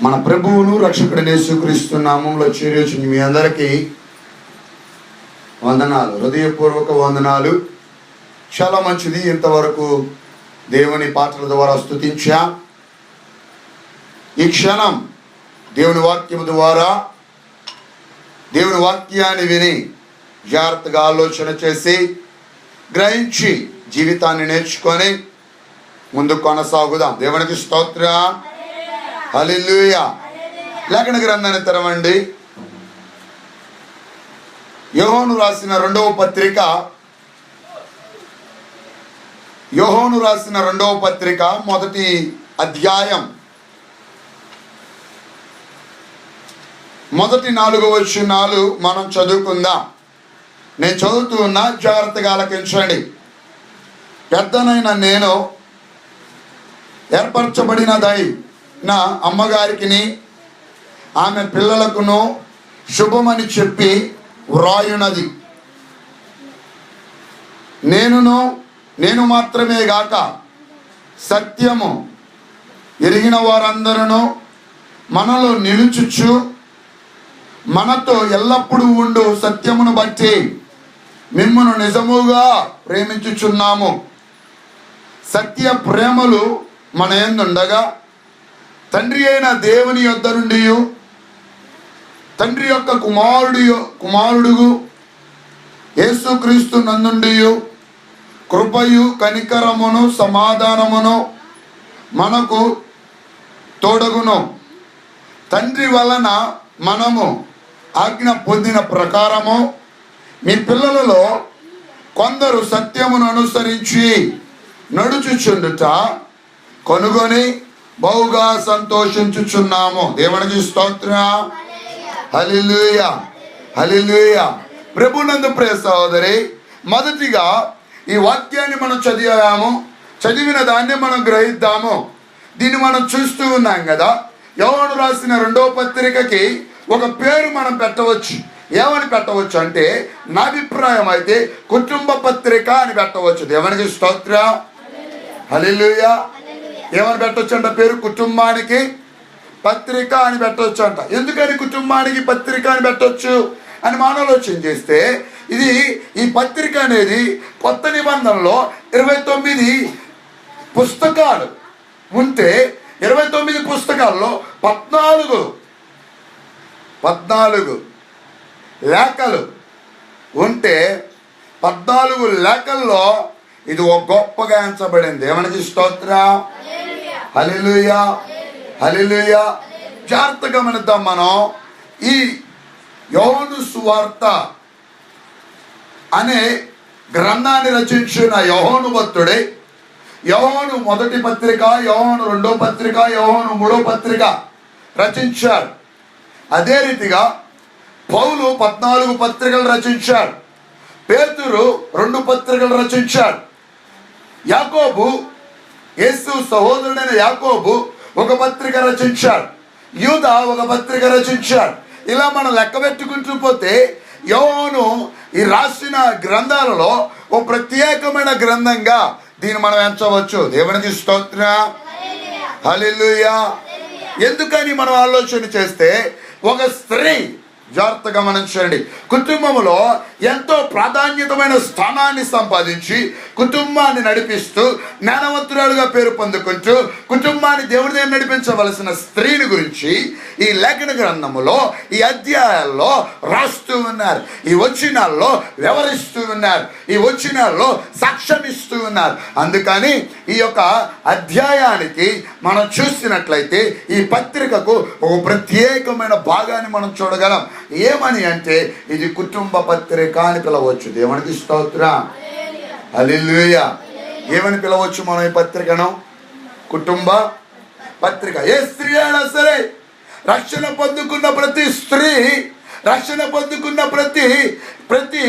మన ప్రభువును రక్షకుడైన యేసుక్రీస్తు నామములో చేరొచ్చిన మీ అందరికీ వందనాలు, హృదయపూర్వక వందనాలు. చాలా మంచిది. ఇంతవరకు దేవుని పాటల ద్వారా స్తుతించా. ఈ క్షణం దేవుని వాక్యము ద్వారా దేవుని వాక్యాన్ని విని జాగ్రత్తగా ఆలోచన చేసి గ్రహించి జీవితాన్ని నేర్చుకొని ముందు కొనసాగుదాం. దేవునికి స్తోత్రం. హల్లెలూయా. లేఖన గ్రంథాన్ని తెరవండి. యోహాను రాసిన రెండవ పత్రిక మొదటి అధ్యాయం మొదటి 4 వచనాలు మనం చదువుకుందాం. నేను చదువుతూ ఉన్నా, జాగ్రత్తగా ఆలకించండి. పెద్దనైన నేను ఏర్పరచబడినదై నా అమ్మగారికి ఆమె పిల్లలకును శుభమని చెప్పి వ్రాయునది. నేను మాత్రమే గాక సత్యము ఎరిగిన వారందరూ మనలో నిలుచుచు మనతో ఎల్లప్పుడూ ఉండు సత్యమును బట్టి మిమ్మును నిజముగా ప్రేమించుచున్నాము. సత్య ప్రేమలు మన యందుండగా తండ్రి అయిన దేవుని యొద్ద నుండి తండ్రి యొక్క కుమారుడు యేసుక్రీస్తు నందుండి కృపయు కనికరమును సమాధానమును మనకు తోడగును. తండ్రి వలన మనము ఆజ్ఞ పొందిన ప్రకారము మీ పిల్లలలో కొందరు సత్యమును అనుసరించి నడుచుచుండుట కనుగొని బహుగా సంతోషించుచున్నాము. దేవునికి స్తోత్రం. హల్లెలూయా, హల్లెలూయా. ప్రభునందు ప్రియ సహోదరి, మొదటిగా ఈ వాక్యాన్ని మనం చదివిన దాన్ని మనం గ్రహిద్దాము. దీన్ని మనం చూస్తూ ఉన్నాం కదా. యోహాను రాసిన రెండవ పత్రికకి ఒక పేరు మనం పెట్టవచ్చు. ఏమని పెట్టవచ్చు అంటే, నా అభిప్రాయం అయితే కుటుంబ పత్రిక అని పెట్టవచ్చు. దేవునికి స్తోత్రం. హల్లెలూయా. ఏమని పెట్టవచ్చు అంట? పేరు కుటుంబానికి పత్రిక అని పెట్టవచ్చు అంట. ఎందుకని కుటుంబానికి పత్రిక అని పెట్టవచ్చు అని మనం ఆలోచన చేస్తే, ఈ పత్రిక అనేది కొత్త నిబంధనలో 29 పుస్తకాలు ఉంటే 29 పుస్తకాల్లో 14 లేఖలు ఉంటే 14 లేఖల్లో ఇది ఒక గొప్పగా ఎంచబడింది. దేవునికి స్తోత్రం. హల్లెలూయా, హల్లెలూయా. జాగ్రత్తగా గమనిద్దాం. మనం ఈ యోహాను సువార్త అనే గ్రంథాన్ని రచించిన యోహాను భక్తుడే యోహాను మొదటి పత్రిక, యోహాను రెండో పత్రిక, యోహాను మూడో పత్రిక రచించాడు. అదే రీతిగా పౌలు 14 పత్రికలు రచించాడు. పేతురు 2 పత్రికలు రచించాడు. యాకోబు, యేసు సహోదరుడైన యాకోబు ఒక పత్రిక రచించాడు. యూదా ఒక పత్రిక రచించాడు. ఇలా మనం లెక్క పెట్టుకుంటూ పోతే యోహాను ఈ రాసిన గ్రంథాలలో ఒక ప్రత్యేకమైన గ్రంథంగా దీన్ని మనం ఎంచవచ్చు. దేవునికి స్తోత్రం. హల్లెలూయా. ఎందుకని మనం ఆలోచన చేస్తే, ఒక స్త్రీ, జాగ్రత్తగా గమనించండి, కుటుంబంలో ఎంతో ప్రాధాన్యతమైన స్థానాన్ని సంపాదించి కుటుంబాన్ని నడిపిస్తూ జ్ఞానవంతురాలుగా పేరు పొందుకుంటూ కుటుంబాన్ని దేవుడి దగ్గర నడిపించవలసిన స్త్రీని గురించి ఈ లేఖన గ్రంథములో ఈ అధ్యాయాల్లో రాస్తూ ఉన్నారు. ఈ వచనాల్లో వివరిస్తూ ఉన్నారు. ఈ వచనాల్లో సాక్ష్యం ఇస్తూ ఉన్నారు. అందుకని ఈ యొక్క అధ్యాయానికి మనం చూసినట్లయితే ఈ పత్రికకు ఒక ప్రత్యేకమైన భాగాన్ని మనం చూడగలం. ఏమని అంటే, ఇది కుటుంబ పత్రిక అని పిలవచ్చు. దేవునికి స్తోత్రం. హల్లెలూయా. ఏమని పిలవచ్చు మనం ఈ పత్రికను? కుటుంబ పత్రిక. ఏ స్త్రీ అయినా సరే, రక్షణ పొందుకున్న ప్రతి స్త్రీ, రక్షణ పొందుకున్న ప్రతి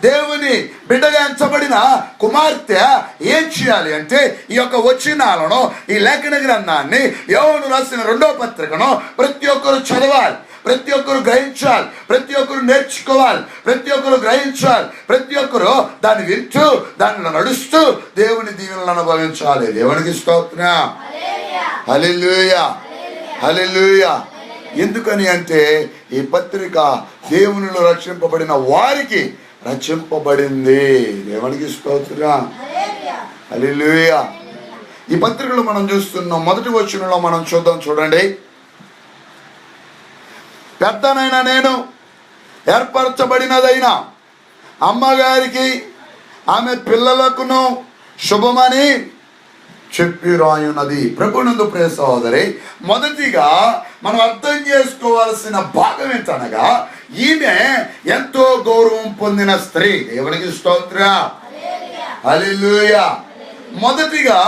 దేవుని బిడ్డగా ఎంచబడిన కుమార్తె ఏం చేయాలి అంటే, ఈ యొక్క వచనాలను, ఈ లేఖన గ్రంథాన్ని, యోహాను రాసిన రెండో పత్రికను ప్రతి ఒక్కరు చదవాలి, ప్రతి ఒక్కరు గ్రహించాలి, ప్రతి ఒక్కరు నేర్చుకోవాలి, ప్రతి ఒక్కరు గ్రహించాలి, ప్రతి ఒక్కరు దాన్ని వింటూ దానిలో నడుస్తూ దేవుని దీవెనలను అనుభవించాలి. దేవునికి స్తోత్రం. హల్లెలూయా. హల్లెలూయా. ఎందుకని అంటే ఈ పత్రిక దేవునిలో రక్షింపబడిన వారికి రక్షింపబడింది. దేవునికి స్తోత్రం. హల్లెలూయా. ఈ పత్రికలో మనం చూస్తున్నాం. మొదటి వచనంలో మనం చూడండి. పెద్దనైనా నేను ఏర్పరచబడినదైనా అమ్మగారికి ఆమె పిల్లలకును శుభమని చెప్పి రాయున్నది. ప్రభునందు ప్రియ సహోదరి, మొదటిగా మనం అర్థం చేసుకోవాల్సిన భాగం ఏంటనగా ఈమె ఎంతో గౌరవం పొందిన స్త్రీ. దేవునికి స్తోత్రం. హల్లెలూయా. మొదటిగా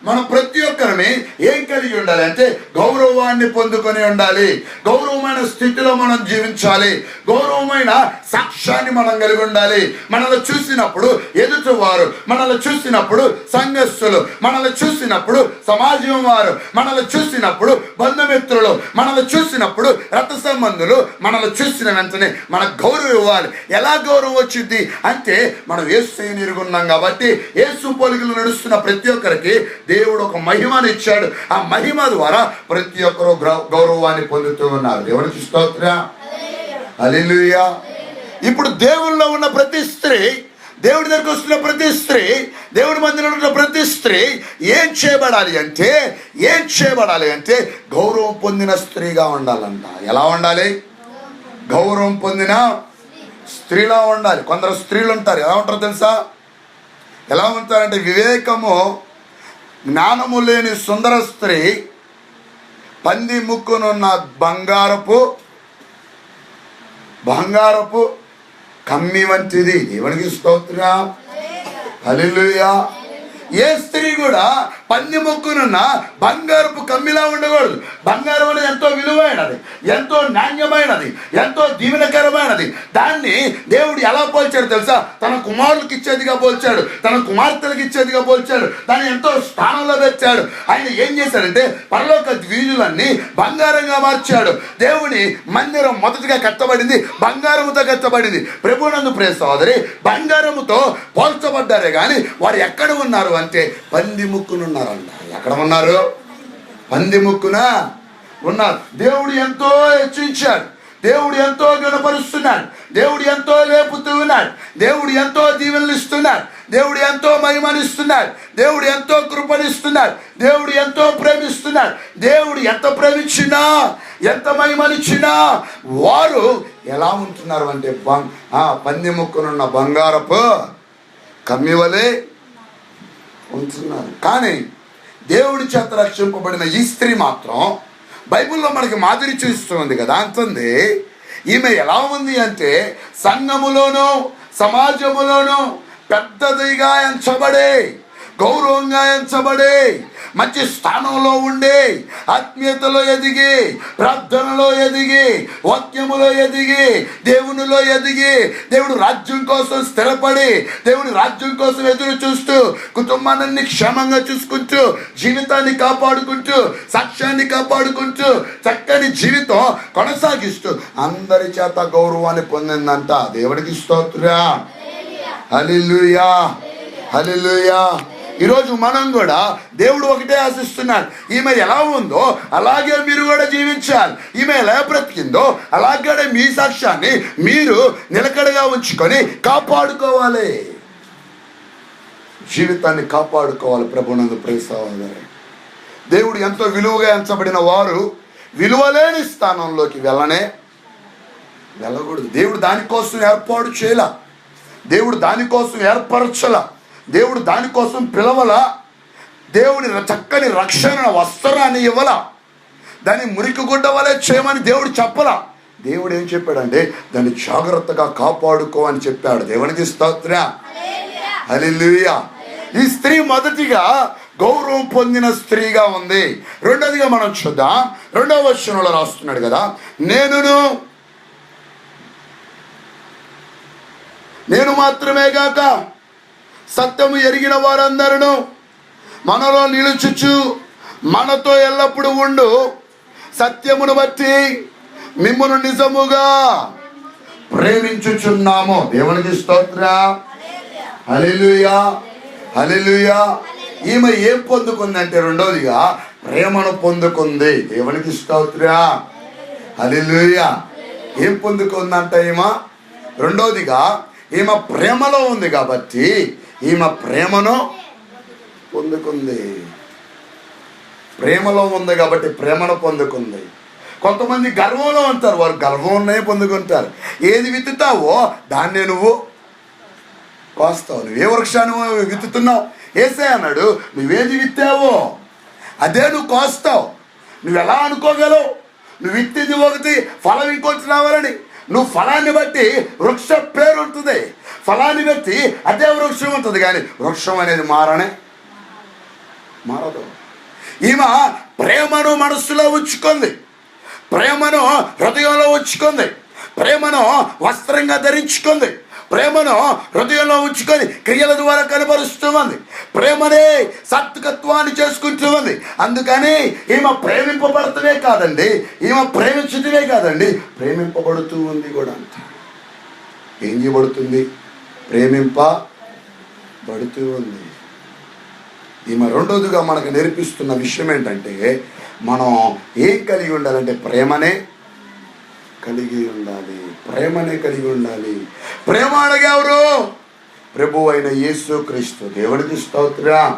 మనం ప్రతి ఒక్కరిని ఏం కలిగి ఉండాలి అంటే గౌరవాన్ని పొందుకొని ఉండాలి. గౌరవమైన స్థితిలో మనం జీవించాలి. గౌరవమైన సాక్ష్యాన్ని మనం కలిగి ఉండాలి. మనల్ని చూసినప్పుడు ఎదుటివారు, మనల్ని చూసినప్పుడు సంఘస్థులు, మనల్ని చూసినప్పుడు సమాజం వారు, మనల్ని చూసినప్పుడు బంధుమిత్రులు, మనల్ని చూసినప్పుడు రక్త సంబంధులు మనల్ని చూసిన వెంటనే మనకు గౌరవం ఇవ్వాలి. ఎలా గౌరవం వచ్చింది అంటే మనం యేసుని ఎరుగున్నాం కాబట్టి యేసు పోలికలు నడుస్తున్న ప్రతి ఒక్కరికి దేవుడు ఒక మహిమను ఇచ్చాడు. ఆ మహిమ ద్వారా ప్రతి ఒక్కరు గౌరవాన్ని పొందుతూ ఉన్నారు. దేవునికి స్తోత్రం. హల్లెలూయా. ఇప్పుడు దేవుల్లో ఉన్న ప్రతి స్త్రీ, దేవుడి దగ్గరికి వస్తున్న ప్రతి స్త్రీ, దేవుడి మందిరంలో ఉన్న ప్రతి స్త్రీ ఏం చేయబడాలి అంటే గౌరవం పొందిన స్త్రీగా ఉండాలంట. ఎలా ఉండాలి? గౌరవం పొందిన స్త్రీలా ఉండాలి. కొందరు స్త్రీలు ఉంటారు, ఎలా ఉంటారో తెలుసా? ఎలా ఉంటారంటే వివేకము జ్ఞానము లేని సుందర స్త్రీ పంది ముక్కునున్న బంగారపు కమ్మి వంటిది. దేవునికి స్తోత్రం. హల్లెలూయా. ఏ స్త్రీ కూడా పంది ముక్కునున్న బంగారపు కమ్మిలా ఉండకూడదు. బంగారం అనేది ఎంతో విలువైనది, ఎంతో నాణ్యమైనది, ఎంతో దీవెనకరమైనది. దాన్ని దేవుడు ఎలా పోల్చాడు తెలుసా? తన కుమారులకు ఇచ్చేదిగా పోల్చాడు, తన కుమార్తెలకు ఇచ్చేదిగా పోల్చాడు. దాన్ని ఎంతో స్థానంలో పెట్టాడు. ఆయన ఏం చేశాడంటే పరలోక ద్వీజులన్నీ బంగారంగా మార్చాడు. దేవుని మందిరం మొదటిగా కట్టబడింది బంగారముతో కట్టబడింది. ప్రభునందు ప్రియ సహోదరి, బంగారముతో పోల్చబడ్డారే కానీ వారు ఎక్కడ ఉన్నారు అంటే పంది ముక్కునున్నారు. ఎక్కడ ఉన్నారు? పంది ముక్కున ఉన్నారు. దేవుడు ఎంతో హెచ్చించాడు, దేవుడు ఎంతో గణపరుస్తున్నాడు, దేవుడు ఎంతో లేపుతూ ఉన్నాడు, దేవుడు ఎంతో దీవెనలు ఇస్తున్నాడు, దేవుడు ఎంతో మహిమనిస్తున్నాడు, దేవుడు ఎంతో కృపణిస్తున్నాడు, దేవుడు ఎంతో ప్రేమిస్తున్నాడు. దేవుడు ఎంత ప్రేమించినా, ఎంత మహిమనిచ్చినా వారు ఎలా ఉంటున్నారు అంటే పంది ముక్కునున్న బంగారపు కమ్మివలే ఉంటున్నారు. కానీ దేవుడి చేత రక్షింపబడిన ఈ స్త్రీ మాత్రం బైబిల్లో మనకి మాదిరి చూస్తుంది కదా. అంటుంది ఈమె ఎలా ఉంది అంటే సంఘములోనూ సమాజములోనూ పెద్దదిగా ఎంచబడే, గౌరవంగా ఎంచబడే, మంచి స్థానంలో ఉండే, ఆత్మీయతలో ఎదిగి, ప్రార్థనలో ఎదిగి, వాక్యములో ఎదిగి, దేవునిలో ఎదిగి, దేవుడు రాజ్యం కోసం స్థిరపడి, దేవుడి రాజ్యం కోసం ఎదురు చూస్తూ, కుటుంబాన్ని క్షేమంగా చూసుకుంటూ, జీవితాన్ని కాపాడుకుంటూ, సాక్ష్యాన్ని కాపాడుకుంటూ, చక్కని జీవితం కొనసాగిస్తూ అందరి చేత గౌరవాన్ని పొందిందంట. దేవుడికి స్తోత్రం. హల్లెలూయా. హల్లెలూయా. ఈరోజు మనం కూడా దేవుడు ఒకటే ఆశిస్తున్నాడు. ఈమె ఎలా ఉందో అలాగే మీరు కూడా జీవించాలి. ఈమె ఎలా బ్రతికిందో అలాగే మీ సాక్ష్యాన్ని మీరు నిలకడగా ఉంచుకొని కాపాడుకోవాలి. జీవితాన్ని కాపాడుకోవాలి. ప్రభునందు ప్రియ సహోదరి, దేవుడు ఎంతో విలువగా ఎంచబడిన వారు విలువలేని స్థానంలోకి వెళ్ళకూడదు. దేవుడు దానికోసం ఏర్పాటు చేయాల, దేవుడు దానికోసం ఏర్పరచల, దేవుడు దానికోసం పిలవల, దేవుడి చక్కని రక్షణ వస్త్రాన్ని ఇవ్వాల, దాన్ని మురికి గుడ్డ వలె చేయమని దేవుడు చెప్పలా. దేవుడు ఏం చెప్పాడంటే దాన్ని జాగ్రత్తగా కాపాడుకో అని చెప్పాడు. దేవునికి స్తోత్రం. హల్లెలూయా. ఈ స్త్రీ మొదటిగా గౌరవం పొందిన స్త్రీగా ఉంది. రెండోదిగా మనం చూద్దాం. 2వ వచనంలో రాస్తున్నాడు కదా, నేను మాత్రమే గాక సత్యము ఎరిగిన వారందరూ మనలో నిలుచుచు మనతో ఎల్లప్పుడూ ఉండు సత్యమును బట్టి మిమ్మును నిజముగా ప్రేమించుచున్నాము. దేవునికి స్తోత్రం. హల్లెలూయా. హల్లెలూయా. ఈమె ఏం పొందుకుందంటే రెండోదిగా ప్రేమను పొందుకుంది. దేవునికి స్తోత్రం. హల్లెలూయా. ఏం పొందుకుందంట ఈమె? రెండోదిగా ఈమె ప్రేమలో ఉంది కాబట్టి ఈమె ప్రేమను పొందుకుంది. ప్రేమలో ఉంది కాబట్టి ప్రేమను పొందుకుంది. కొంతమంది గర్వంలో ఉంటారు, వారు గర్వంలోనే పొందుకుంటారు. ఏది విత్తుతావో దాన్నే నువ్వు కోస్తావు. నువ్వే వృక్షాన్ని విత్తుతున్నావు, యేసయ్య అన్నాడు నువ్వేది విత్తావో అదే నువ్వు కోస్తావు. నువ్వు ఎలా అనుకోగలవు? నువ్వు విత్తింది ఒకటి, ఫలం ఇంకొకటి రావాలని. నువ్వు ఫలాన్ని బట్టి వృక్ష పేరు ఉంటుంది, ఫలాన్ని బట్టి అదే వృక్షం ఉంటుంది. కానీ వృక్షం అనేది మారదు. ఈమె ప్రేమను మనస్సులో ఉంచుకుంది, ప్రేమను హృదయంలో ఉంచుకుంది, ప్రేమను వస్త్రంగా ధరించుకుంది, ప్రేమను హృదయంలో ఉంచుకొని క్రియల ద్వారా కనబరుస్తూ ఉంది, ప్రేమనే సాత్వికత్వాన్ని చేసుకుంటూ ఉంది. అందుకని ఈమె ప్రేమింపబడతమే కాదండి, ఈమె ప్రేమించటమే కాదండి, ప్రేమింపబడుతూ ఉంది కూడా. అంత ఏం చేయబడుతుంది? ప్రేమింపబడుతూ ఉంది. ఈమె రెండోదిగా మనకు నేర్పిస్తున్న విషయం ఏంటంటే, మనం ఏం కలిగి ఉండాలంటే ప్రేమనే కలిగి ఉండాలి. ప్రేమనే కలిగి ఉండాలి. ప్రేమ అనగెవరు? ప్రభు అయిన యేసు క్రీస్తు. దేవుడికి స్తోత్రం.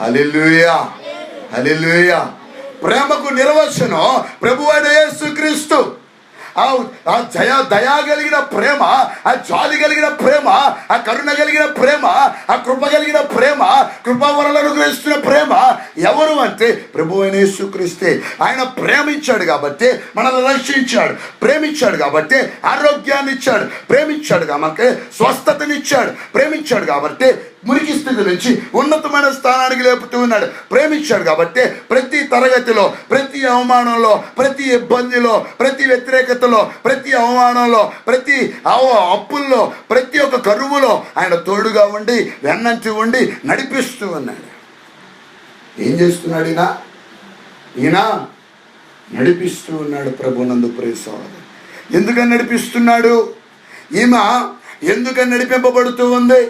హల్లెలూయా, హల్లెలూయా. ప్రేమకు నిర్వచనం ప్రభు అయిన యేసు క్రీస్తు. ఆ దయా కలిగిన ప్రేమ, ఆ జాలి కలిగిన ప్రేమ, ఆ కరుణ కలిగిన ప్రేమ, ఆ కృప కలిగిన ప్రేమ, కృపావరాలను గ్రహిస్తున్న ప్రేమ ఎవరు అంటే ప్రభు అయిన యేసుక్రీస్తే. ఆయన ప్రేమించాడు కాబట్టి మనల్ని రక్షించాడు, ప్రేమించాడు కాబట్టి ఆరోగ్యాన్ని ఇచ్చాడు, ప్రేమించాడు కాబట్టి స్వస్థతనిచ్చాడు, ప్రేమించాడు కాబట్టి మురికి స్థితి నుంచి ఉన్నతమైన స్థానానికి లేపుతూ ఉన్నాడు, ప్రేమించాడు కాబట్టి ప్రతి తరగతిలో, ప్రతి అవమానంలో, ప్రతి ఇబ్బందిలో, ప్రతి వ్యతిరేకతలో, ప్రతి అవమానంలో, ప్రతి అప్పుల్లో, ప్రతి ఒక్క కరువులో ఆయన తోడుగా ఉండి వెన్నంటి ఉండి నడిపిస్తూ ఉన్నాడు. ఏం చేస్తున్నాడు ఈయన? నడిపిస్తూ ఉన్నాడు. ప్రభునందు ప్రియ సోదరుడు, ఎందుకని నడిపిస్తున్నాడు? ఈమె ఎందుకని నడిపింపబడుతూ ఉంది?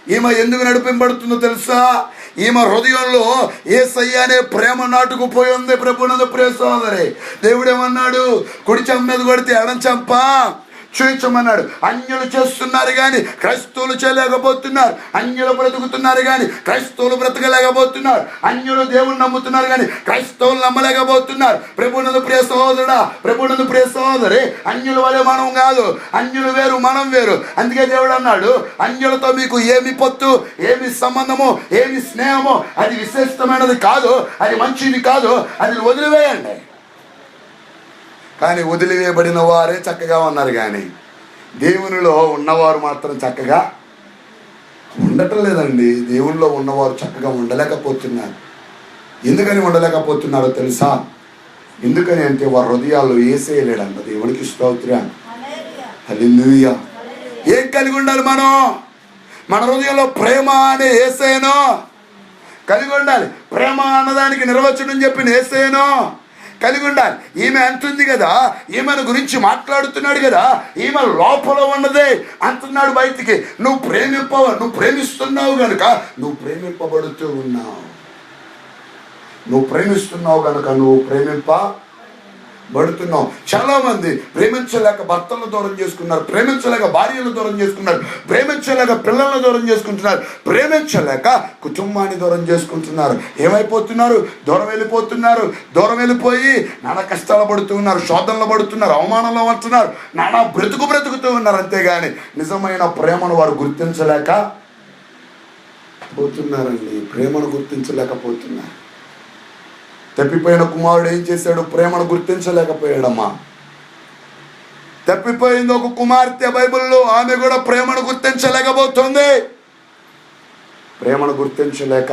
ఈమె ఎందుకు నడిపింపబడుతుందో తెలుసా? ఈమె హృదయంలో యేసయ్య అనే ప్రేమ నాటుకుపోయి ఉంది. ప్రభునందు ప్రియ సోదరి, దేవుడేమన్నాడు? కుడి చెంప మీద కొడితే ఎడం చెంప చూపించమన్నాడు. అన్యులు చేస్తున్నారు కానీ క్రైస్తవులు చేయలేకపోతున్నారు, అన్యులు బ్రతుకుతున్నారు కానీ క్రైస్తవులు బ్రతకలేకపోతున్నారు, అన్యులు దేవుని నమ్ముతున్నారు కానీ క్రైస్తవులు నమ్మలేకపోతున్నారు. ప్రభునందు ప్రియ సహోదరుడా, ప్రభునందు ప్రియ సహోదరి, అన్యుల వలె మనం కాదు, అన్యులు వేరు మనం వేరు. అందుకే దేవుడు అన్నాడు, అన్యులతో మీకు ఏమి పొత్తు, ఏమి సంబంధము, ఏమి స్నేహము, అది విశిష్టమైనది కాదు, అది మంచిది కాదు, అది వదిలివేయండి. కానీ వదిలివేయబడిన వారే చక్కగా ఉన్నారు, కానీ దేవునిలో ఉన్నవారు మాత్రం చక్కగా ఉండటం లేదండి. దేవునిలో ఉన్నవారు చక్కగా ఉండలేకపోతున్నారు. ఎందుకని ఉండలేకపోతున్నారో తెలుసా? ఎందుకని అంటే వారి హృదయాల్లో యేసయ్య లేడంట. దేవునికి స్తోత్రం. హల్లెలూయా. ఏం కలిగి ఉండాలి మనం? మన హృదయంలో ప్రేమ అనే యేసయ్యను కలిగి ఉండాలి. ప్రేమ అన్నదానికి నిర్వచనం చెప్పిన యేసయ్యను కలిగి ఉండాలి. ఈమె అంటుంది కదా, ఈమెను గురించి మాట్లాడుతున్నాడు కదా, ఈమె లోపల ఉన్నదే అంటున్నాడు బయటికి. నువ్వు ప్రేమిస్తున్నావు కనుక నువ్వు ప్రేమింపబడుతూ ఉన్నావు. నువ్వు ప్రేమిస్తున్నావు కనుక నువ్వు ప్రేమింపబడుతున్నావు. చాలా మంది ప్రేమించలేక భర్తలను దూరం చేసుకున్నారు, ప్రేమించలేక భార్యలు దూరం చేసుకున్నారు, ప్రేమించలేక పిల్లలను దూరం చేసుకుంటున్నారు, ప్రేమించలేక కుటుంబాన్ని దూరం చేసుకుంటున్నారు. ఏమైపోతున్నారు? దూరం వెళ్ళిపోయి నానా కష్టాలు పడుతూ ఉన్నారు, శోధనలు పడుతున్నారు, అవమానంలో ఉంటున్నారు, నానా బ్రతుకుతూ ఉన్నారు. అంతేగాని నిజమైన ప్రేమను వారు గుర్తించలేకపోతున్నారండి. ప్రేమను గుర్తించలేకపోతున్నారు. తప్పిపోయిన కుమారుడు ఏం చేశాడు? ప్రేమను గుర్తించలేకపోయాడమ్మా. తప్పిపోయింది ఒక కుమార్తె బైబిల్లో, ఆమె కూడా ప్రేమను గుర్తించలేకపోతుంది. ప్రేమను గుర్తించలేక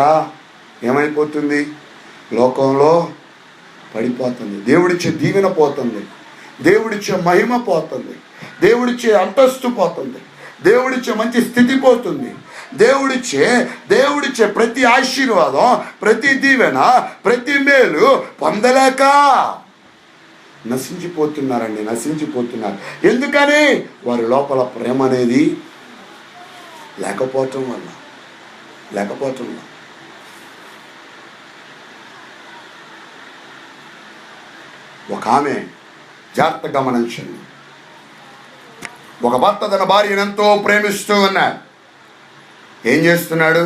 ఏమైపోతుంది? లోకంలో పడిపోతుంది. దేవుడిచ్చే దీవెన పోతుంది, దేవుడిచ్చే మహిమ పోతుంది, దేవుడిచ్చే అంతస్తు పోతుంది, దేవుడిచ్చే మంచి స్థితి పోతుంది, దేవుడిచ్చే ప్రతి ఆశీర్వాదం, ప్రతి దీవెన, ప్రతి మేలు పొందలేక నశించిపోతున్నారు. ఎందుకని? వారి లోపల ప్రేమ అనేది లేకపోవటం వల్ల. ఒక ఆమె, జాగ్రత్త గమనించండి, ఒక భర్త తన భార్యను ఎంతో ప్రేమిస్తూ ఉన్నాడు. ఏం చేస్తున్నాడు?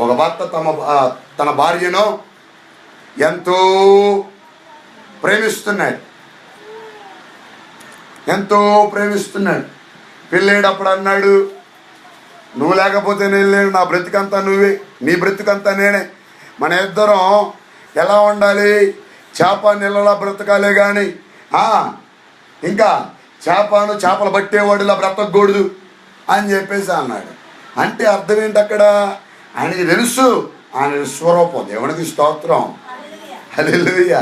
ఒక భర్త తన భార్యను ఎంతో ప్రేమిస్తున్నాడు, ఎంతో ప్రేమిస్తున్నాడు. పెళ్ళేటప్పుడు అన్నాడు, నువ్వు లేకపోతే నేను లేను, నా బ్రతికంతా నువ్వే, నీ బ్రతికంతా నేనే. మన ఇద్దరం ఎలా ఉండాలి? చేప నీళ్ళలా బ్రతకాలే కానీ ఇంకా చేపలు పట్టేవాడులా బ్రతకూడదు అని చెప్పేసి అన్నాడు. అంటే అర్థం ఏంటి అక్కడ? ఆయనకి తెలుసు ఆయన విశ్వరూపం. దేవునికి స్తోత్రం. హల్లెలూయా,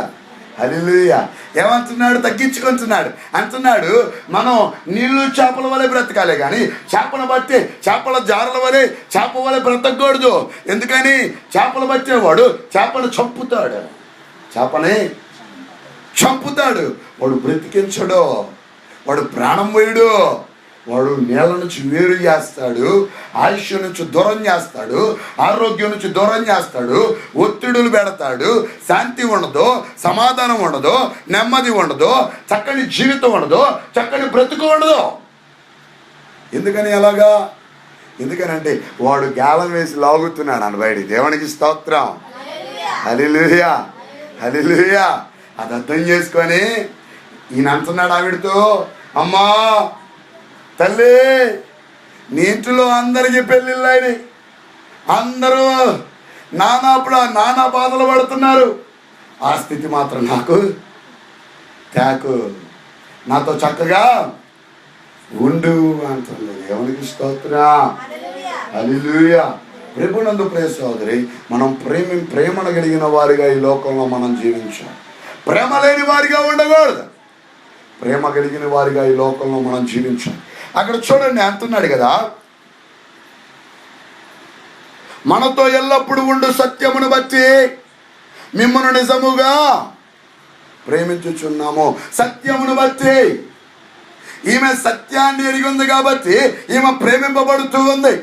హల్లెలూయా. ఏమంటున్నాడు? తగ్గించుకుంటున్నాడు. అంటున్నాడు, మనం నీళ్ళు చేపల వలె బ్రతకాలే కానీ చేపను బట్టి చేపల జారల వలె చేప వలె బ్రతకూడదు. ఎందుకని? చేపలు పట్టేవాడు చేపను చంపుతాడు, చేపని చంపుతాడు. వాడు బ్రతికించడు, వాడు ప్రాణం పోయాడు, వాడు నేల నుంచి వేరు చేస్తాడు, ఆయుష్ నుంచి దూరం చేస్తాడు, ఆరోగ్యం నుంచి దూరం చేస్తాడు, ఒత్తిడులు పెడతాడు, శాంతి ఉండదు, సమాధానం ఉండదు, నెమ్మది ఉండదు, చక్కని జీవితం ఉండదు, చక్కని బ్రతుకు ఉండదు. ఎందుకని అలాగా? ఎందుకనంటే వాడు గాలం వేసి లాగుతున్నాడు అని బయటికి. దేవునికి స్తోత్రం. హల్లెలూయా, హల్లెలూయా. అది అర్థం చేసుకొని ఈయన అంటున్నాడు ఆవిడతో, అమ్మా తల్లి, నీ ఇంట్లో అందరికీ పెళ్ళిళ్ళని, అందరూ నానా బాధలు పడుతున్నారు, ఆ స్థితి మాత్రం నాకు తాకు, నాతో చక్కగా ఉండు అంటుంది. దేవునికి స్తోత్రం. హల్లెలూయా. ప్రభునందు ప్రియ సోదరి, మనం ప్రేమను కలిగిన వారిగా ఈ లోకంలో మనం జీవించాలి. ప్రేమ లేని వారిగా ఉండకూడదు, ప్రేమ కలిగిన వారిగా ఈ లోకంలో మనం జీవించాలి. అక్కడ చూడండి అంటున్నాడు కదా, మనతో ఎల్లప్పుడూ ఉండు సత్యమును బట్టి మిమ్మల్ని నిజముగా ప్రేమించుచున్నాము. సత్యమును బట్టి, ఈమె సత్యాన్ని ఎరిగి ఉంది కాబట్టి ఈమె ప్రేమింపబడుతూ ఉంది.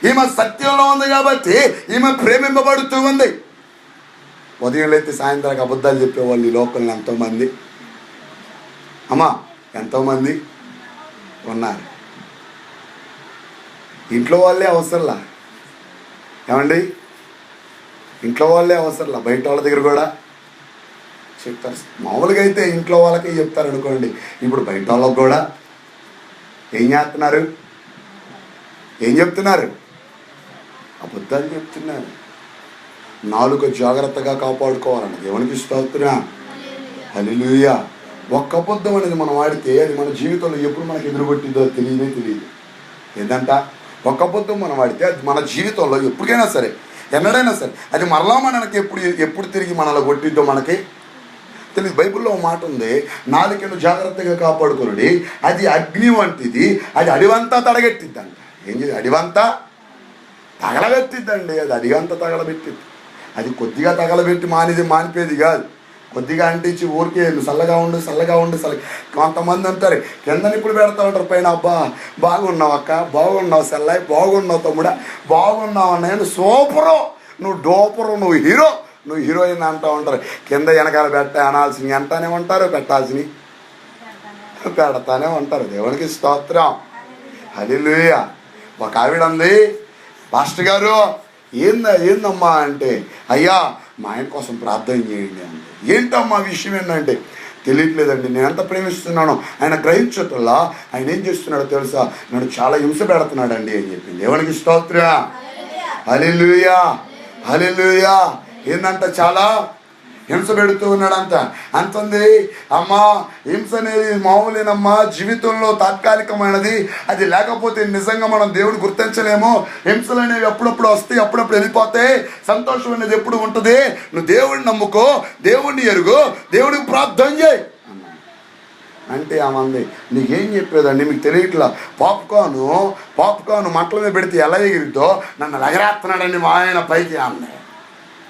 ఈమె సత్యంలో ఉంది కాబట్టి ఈమె ప్రేమింపబడుతూ ఉంది. ఉదయం లేతే సాయంత్రానికి అబద్ధాలు చెప్పేవాళ్ళు ఈ లోకంలో ఎంతోమంది, అమ్మా ఎంతోమంది ఉన్నారు. ఇంట్లో వాళ్ళే అవసరంలా, ఏమండి? ఇంట్లో వాళ్ళే అవసరంలా, బయట వాళ్ళ దగ్గర కూడా చెప్తారు. మామూలుగా అయితే ఇంట్లో వాళ్ళకే చెప్తారు అనుకోండి, ఇప్పుడు బయట వాళ్ళకి కూడా ఏం చేస్తున్నారు? ఏం చెప్తున్నారు? అబద్ధాలు చెప్తున్నారు. నాలుక జాగ్రత్తగా కాపాడుకోవాలండి. దేవునికి స్తోత్రం. హల్లెలూయా. ఒక్క అబద్ధం అనేది మనం వాడితే అది మన జీవితంలో ఎప్పుడు మనకు ఎదురుగొట్టిందో తెలియదు. ఏంటంట? ఒక్క అబద్ధం మనం వాడితే అది మన జీవితంలో ఎప్పటికైనా సరే, ఎన్నడైనా సరే, అది మరలా మనకి ఎప్పుడు తిరిగి మనలో కొట్టిద్దో మనకి తెలియదు. బైబిల్లో ఒక మాట ఉంది, నాలుకను జాగ్రత్తగా కాపాడుకోండి, అది అగ్ని వంటిది, అది అడివంతా తడగెట్టిద్దంట. ఏం చేసి? అడివంతా తగలబెట్టిద్దండి. అది అడిగంతా తగలబెట్టిద్ది. అది కొద్దిగా తగలబెట్టి మానిపోయేది కాదు. కొద్దిగా అంటించి ఊరికే చల్లగా ఉండు. కొంతమంది అంటారు కింద నిప్పులు పెడతా ఉంటారు, పైన అబ్బా బాగున్నావు అక్క, బాగున్నావు సెల్లాయి, బాగున్నావు తమ్ముడా, బాగున్నావు అన్న, సూపరు, నువ్వు డోపరు, నువ్వు హీరో, నువ్వు హీరోయిన్ అంటూ ఉంటారు. కింద వెనకాల అనాల్సినవి అంటానే ఉంటారు, పెట్టాల్సినవి పెడతానే ఉంటారు. దేవునికి స్తోత్రం. హల్లెలూయా. ఒక ఆవిడ ఉంది, పాస్టర్ గారు ఏందమ్మా అంటే, అయ్యా మా ఆయన కోసం ప్రార్థన చేయండి అంటే. ఏంటమ్మా విషయం ఏంటంటే, తెలియట్లేదండి, నేను ఎంత ప్రేమిస్తున్నానో ఆయన గ్రహించటల్లా ఆయన ఏం చేస్తున్నాడో తెలుసా, నన్ను చాలా హింస పెడుతున్నాడండి అని చెప్పింది. దేవునికి స్తోత్రం. హల్లెలూయా, హల్లెలూయా. ఏందంట? చాలా హింస పెడుతూ ఉన్నాడంట. అంటుంది, అమ్మా హింస అనేది మామూలేనమ్మా, జీవితంలో తాత్కాలికమైనది, అది లేకపోతే నిజంగా మనం దేవుని గుర్తించలేము. హింసలు అనేవి అప్పుడప్పుడు వస్తాయి, అప్పుడప్పుడు వెళ్ళిపోతాయి. సంతోషం అనేది ఎప్పుడు ఉంటుంది. నువ్వు దేవుడిని నమ్ముకో, దేవుడిని ఎరుగు, దేవుడికి ప్రార్థన చేయి అంటే ఆమంది, నీకేం చెప్పేదండి, మీకు తెలియట్లా, పాప్కార్న్ మంటల మీద పెడితే ఎలా ఎగిరితో నన్ను ఎగరేస్తున్నాడండి మా ఆయన పైకి అంది.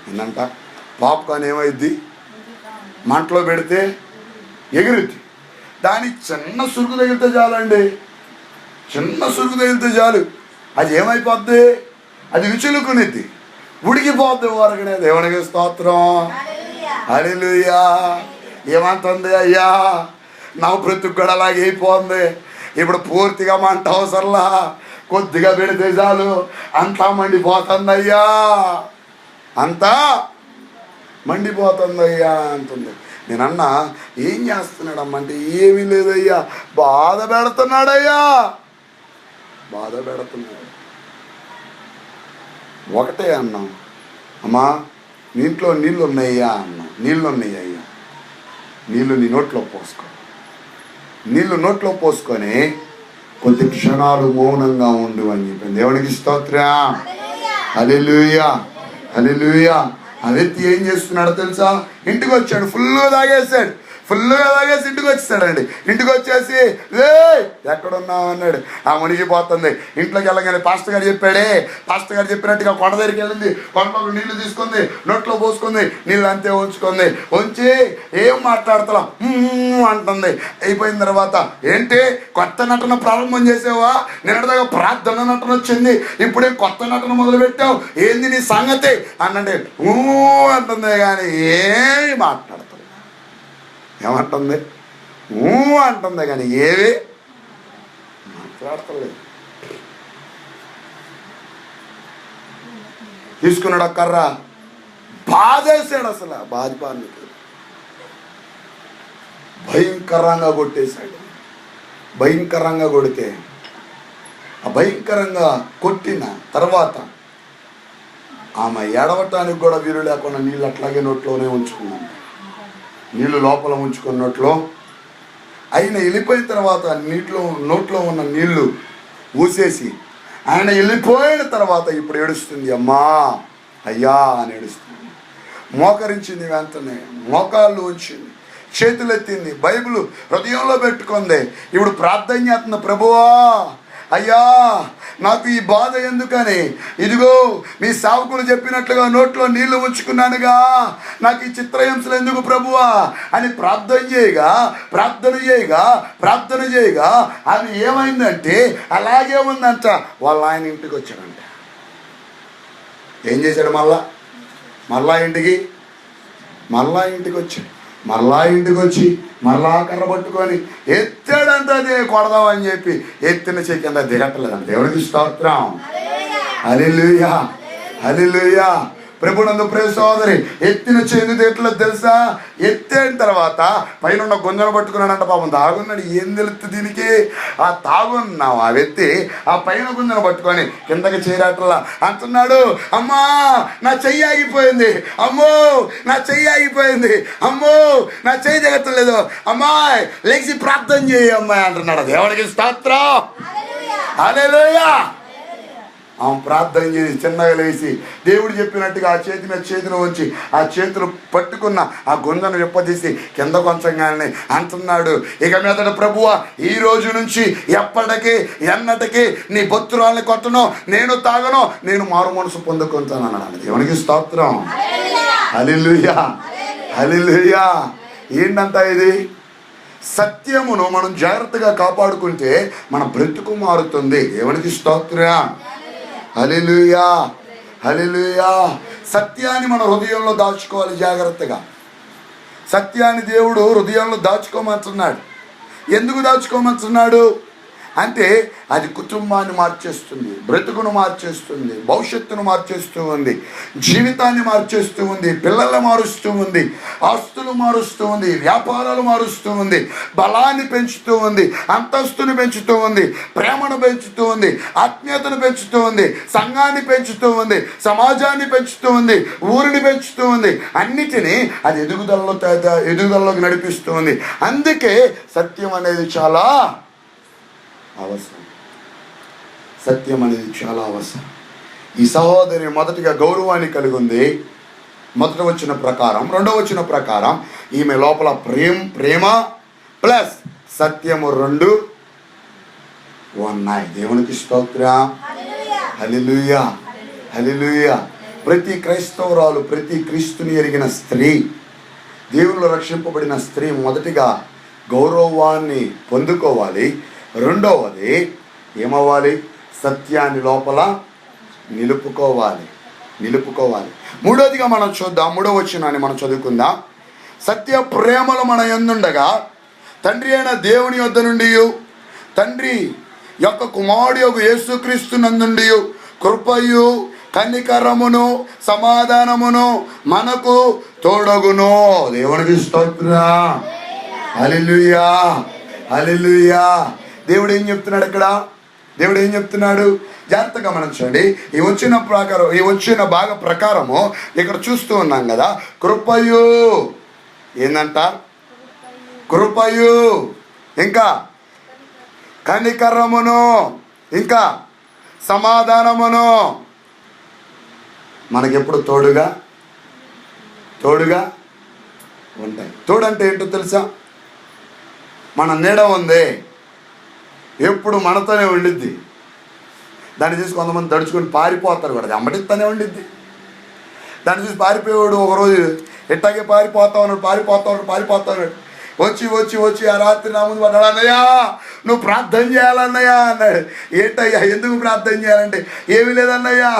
ఏంటంట? పాప్కార్న్ ఏమైద్ది? మంటలో పెడితే ఎగిరిద్ది. దానికి చిన్న సురుకు తగిలితే చాలండి, చిన్న సురుకు తగిలితే చాలు, అది ఏమైపోద్ది? అది విచులుకునిద్ది, ఉడికిపోద్ది ఊరకనే. దేవునికి స్తోత్రం. హల్లెలూయా. ఏమంటుంది? అయ్యా నా బ్రతుకు కూడా అలాగే అయిపోతుంది, ఇప్పుడు పూర్తిగా మంట అవసరంలా, కొద్దిగా పెడితే చాలు అంతా మండిపోతుంది అయ్యా, అంతా మండిపోతుందయ్యా అంటుంది. నేనన్నా ఏం చేస్తున్నాడమ్మా అంటే ఏమీ లేదయ్యా, బాధ పెడుతున్నాడయ్యా, బాధ పెడుతున్నాడు. ఒకటే అన్నాం, అమ్మా నీంట్లో నీళ్ళు ఉన్నాయ్యా అన్నాం. నీళ్ళు ఉన్నాయ్యా, నీళ్ళు నీ నోట్లో పోసుకో. నీళ్ళు నోట్లో పోసుకొని కొద్ది క్షణాలు మౌనంగా ఉండు అని చెప్పింది. దేవునికి స్తోత్రం. హల్లెలూయా, హల్లెలూయా. ఆ వ్యక్తి ఏం చేస్తున్నాడో తెలుసా? ఇంటికి వచ్చాడు, ఫుల్గా తాగేసి ఇంటికి వచ్చేసాడండి. ఇంటికి వచ్చేసి ఎక్కడున్నావు అన్నాడు. ఆ మునిగిపోతుంది. ఇంట్లోకి వెళ్ళగానే పాస్టర్ గారు చెప్పాడే, పాస్టర్ గారు చెప్పినట్టుగా కొండ దగ్గరికి వెళ్ళింది, కొండలో నీళ్లు తీసుకుంది, నోట్లో పోసుకుంది, నీళ్ళు అంతే ఉంచుకుంది. ఉంచి ఏం మాట్లాడుతున్నాం అంటుంది. అయిపోయిన తర్వాత ఏంటి కొత్త నటన ప్రారంభం చేసావా? నిన్నటిదాకా ప్రార్థన నటన వచ్చింది, ఇప్పుడే కొత్త నటన మొదలు పెట్టావు, ఏంది నీ సంగతి అనంటే అంటుంది. కానీ ఏమి మాట్లాడుతుంది, ఏమంటుంది? అంటుంది కానీ ఏవి మాట్లాడతలేదు. తీసుకున్నాడు ఆ కర్ర, బాధేసాడు. అసలు బాధిపానికి భయంకరంగా కొట్టేశాడు. భయంకరంగా కొడితే ఆ భయంకరంగా కొట్టిన తర్వాత ఆమె ఏడవటానికి కూడా వీలు లేకుండా నీళ్ళు అట్లాగే నోట్లోనే ఉంచుకున్నాను. నీళ్ళు లోపల ఉంచుకున్నట్లో ఆయన వెళ్ళిపోయిన తర్వాత నోట్లో ఉన్న నీళ్లు ఊసేసి ఆయన వెళ్ళిపోయిన తర్వాత ఇప్పుడు ఏడుస్తుంది, అమ్మా అయ్యా అని ఏడుస్తుంది. మోకరించింది, వెంటనే మోకాళ్ళు ఉంచింది, చేతులెత్తింది, బైబిల్ హృదయంలో పెట్టుకుంది. ఇప్పుడు ప్రార్థన చేస్తుంది, ప్రభువా అయ్యా నాకు ఈ బాధ ఎందుకని, ఇదిగో మీ సేవకులు చెప్పినట్లుగా నోట్లో నీళ్లు ఉంచుకున్నానుగా, నాకు ఈ చిత్రహింసలు ఎందుకు ప్రభువా అని ప్రార్థన చేయగా అది ఏమైందంటే అలాగే ఉందంట. వాళ్ళ ఆయన ఇంటికి వచ్చాడంట. ఏం చేశాడు? మళ్ళా ఇంటికి వచ్చి మరలా కర్ర పట్టుకొని ఎత్తాడంట. అదే కొడదామని చెప్పి ఎత్తిన చెయ్యి కింద దిగట్టలేదంట. దేవునికి స్తోత్రం. హల్లెలూయా, హల్లెలూయా. ప్రభునందు ప్రియ సోదరి, ఎత్తిన చేను ఎట్లా తెలుసా? ఎత్తేన తర్వాత పైన ఉన్న గుంజను పట్టుకున్నాడంట. పాపం తాగున్నాడు, ఏం తెలుస్తుంది దీనికి? ఆ తాగున్నావు ఆ వ్యక్తి ఆ పైన గుంజను పట్టుకొని కిందకి చేరట్లా అంటున్నాడు, అమ్మా నా చెయ్యి ఆగిపోయింది, అమ్మో నా చెయ్యి ఆగిపోయింది, అమ్మో నా చెయ్యి దిగట్లేదు, అమ్మాయి లేచి ప్రార్థన చేయి అమ్మాయి అంటున్నాడు. దేవునికి స్తోత్రం. హల్లెలూయా. ఆమె ప్రార్థన చేసి చిన్నగా లేచి దేవుడు చెప్పినట్టుగా ఆ చేతి మీద చేతిని ఉంచి ఆ చేతులు పట్టుకున్న ఆ గుంజను విప్పదీసి కింద కొంచెంగానే అంటున్నాడు, ఇక మీదట ప్రభువా ఈ రోజు నుంచి ఎప్పటికీ ఎన్నటికీ నీ బొత్తురాల్ని కొట్టను, నేను తాగను, నేను మారు మనసు పొందుకుంటాను అన్నాడు. దేవునికి స్తోత్రం. హల్లెలూయా, హల్లెలూయా. ఏంటంతా ఇది? సత్యమును మనం జాగ్రత్తగా కాపాడుకుంటే మన బ్రతుకు మారుతుంది. దేవునికి స్తోత్రం. హల్లెలూయా, హల్లెలూయా. సత్యాన్ని మన హృదయంలో దాచుకోవాలి జాగ్రత్తగా. సత్యాన్ని దేవుడు హృదయంలో దాచుకోమంటున్నాడు. ఎందుకు దాచుకోమంటున్నాడు అంటే అది కుటుంబాన్ని మార్చేస్తుంది, బ్రతుకును మార్చేస్తుంది, భవిష్యత్తును మార్చేస్తూ ఉంది, జీవితాన్ని మార్చేస్తూ ఉంది, పిల్లల్ని మారుస్తూ ఉంది, ఆస్తులు మారుస్తూ ఉంది, వ్యాపారాలు మారుస్తూ ఉంది, బలాన్ని పెంచుతూ ఉంది, అంతస్తుని పెంచుతూ ఉంది, ప్రేమను పెంచుతూ ఉంది, ఆత్మీయతను పెంచుతూ ఉంది, సంఘాన్ని పెంచుతూ ఉంది, సమాజాన్ని పెంచుతూ ఉంది, ఊరిని పెంచుతూ ఉంది. అన్నిటినీ అది ఎదుగుదలలోకి నడిపిస్తూ ఉంది. అందుకే సత్యం అనేది చాలా అవసరం. సత్యం అనేది చాలా అవసరం. ఈ సహోదరి మొదటిగా గౌరవాన్ని కలిగి ఉంది, మొదట వచ్చిన ప్రకారం. రెండవ వచ్చిన ప్రకారం ఈమె లోపల ప్రేమ ప్లస్ సత్యము రెండు ఉన్నాయి. దేవునికి స్తోత్రం. హల్లెలూయా, హల్లెలూయా. ప్రతి క్రైస్తవురాలు, ప్రతి క్రీస్తుని ఎరిగిన స్త్రీ, దేవునిలో రక్షింపబడిన స్త్రీ మొదటిగా గౌరవాన్ని పొందుకోవాలి. రెండవది ఏమవ్వాలి? సత్యాన్ని లోపల నిలుపుకోవాలి. మూడవదిగా మనం చూద్దాం. మూడవ వచనాన్ని మనం చదువుకుందాం. సత్య ప్రేమలు మన యందుండగా తండ్రి అయిన దేవుని యొద్ద నుండి తండ్రి యొక్క కుమారుడు యొక్క యేసుక్రీస్తు నందుండి కృపయు కనికరమును సమాధానమును మనకు తోడగును. దేవునికి స్తోత్రం. హల్లెలూయా, హల్లెలూయా. దేవుడు ఏం చెప్తున్నాడు ఇక్కడ? దేవుడు ఏం చెప్తున్నాడు? జాగ్రత్తగా గమనించండి. ఈ వచ్చిన భాగ ప్రకారము ఇక్కడ చూస్తూ ఉన్నాం కదా. కృపయు ఏందంట? కృపయు, ఇంకా కనికరమును, ఇంకా సమాధానమును మనకెప్పుడు తోడుగా ఉంటాయి. తోడు అంటే ఏంటో తెలుసా? మన నీడ ఉంది, ఎప్పుడు మనతోనే ఉండిద్ది. దాన్ని చూసి కొంతమంది దడుచుకొని పారిపోతారు కూడా, అమ్మటిస్తూనే ఉండిద్ది. దాన్ని చూసి పారిపోయాడు ఒకరోజు ఎట్టాగే పారిపోతా ఉన్నాడు. వచ్చి ఆ రాత్రి నా ముందు పడ్డాడు. అన్నయ్యా నువ్వు ప్రార్థన చేయాలన్నయ్యా అన్నాడు. ఏంటయ్యా ఎందుకు ప్రార్థన చేయాలంటే, ఏమీ లేదన్నయ్యా,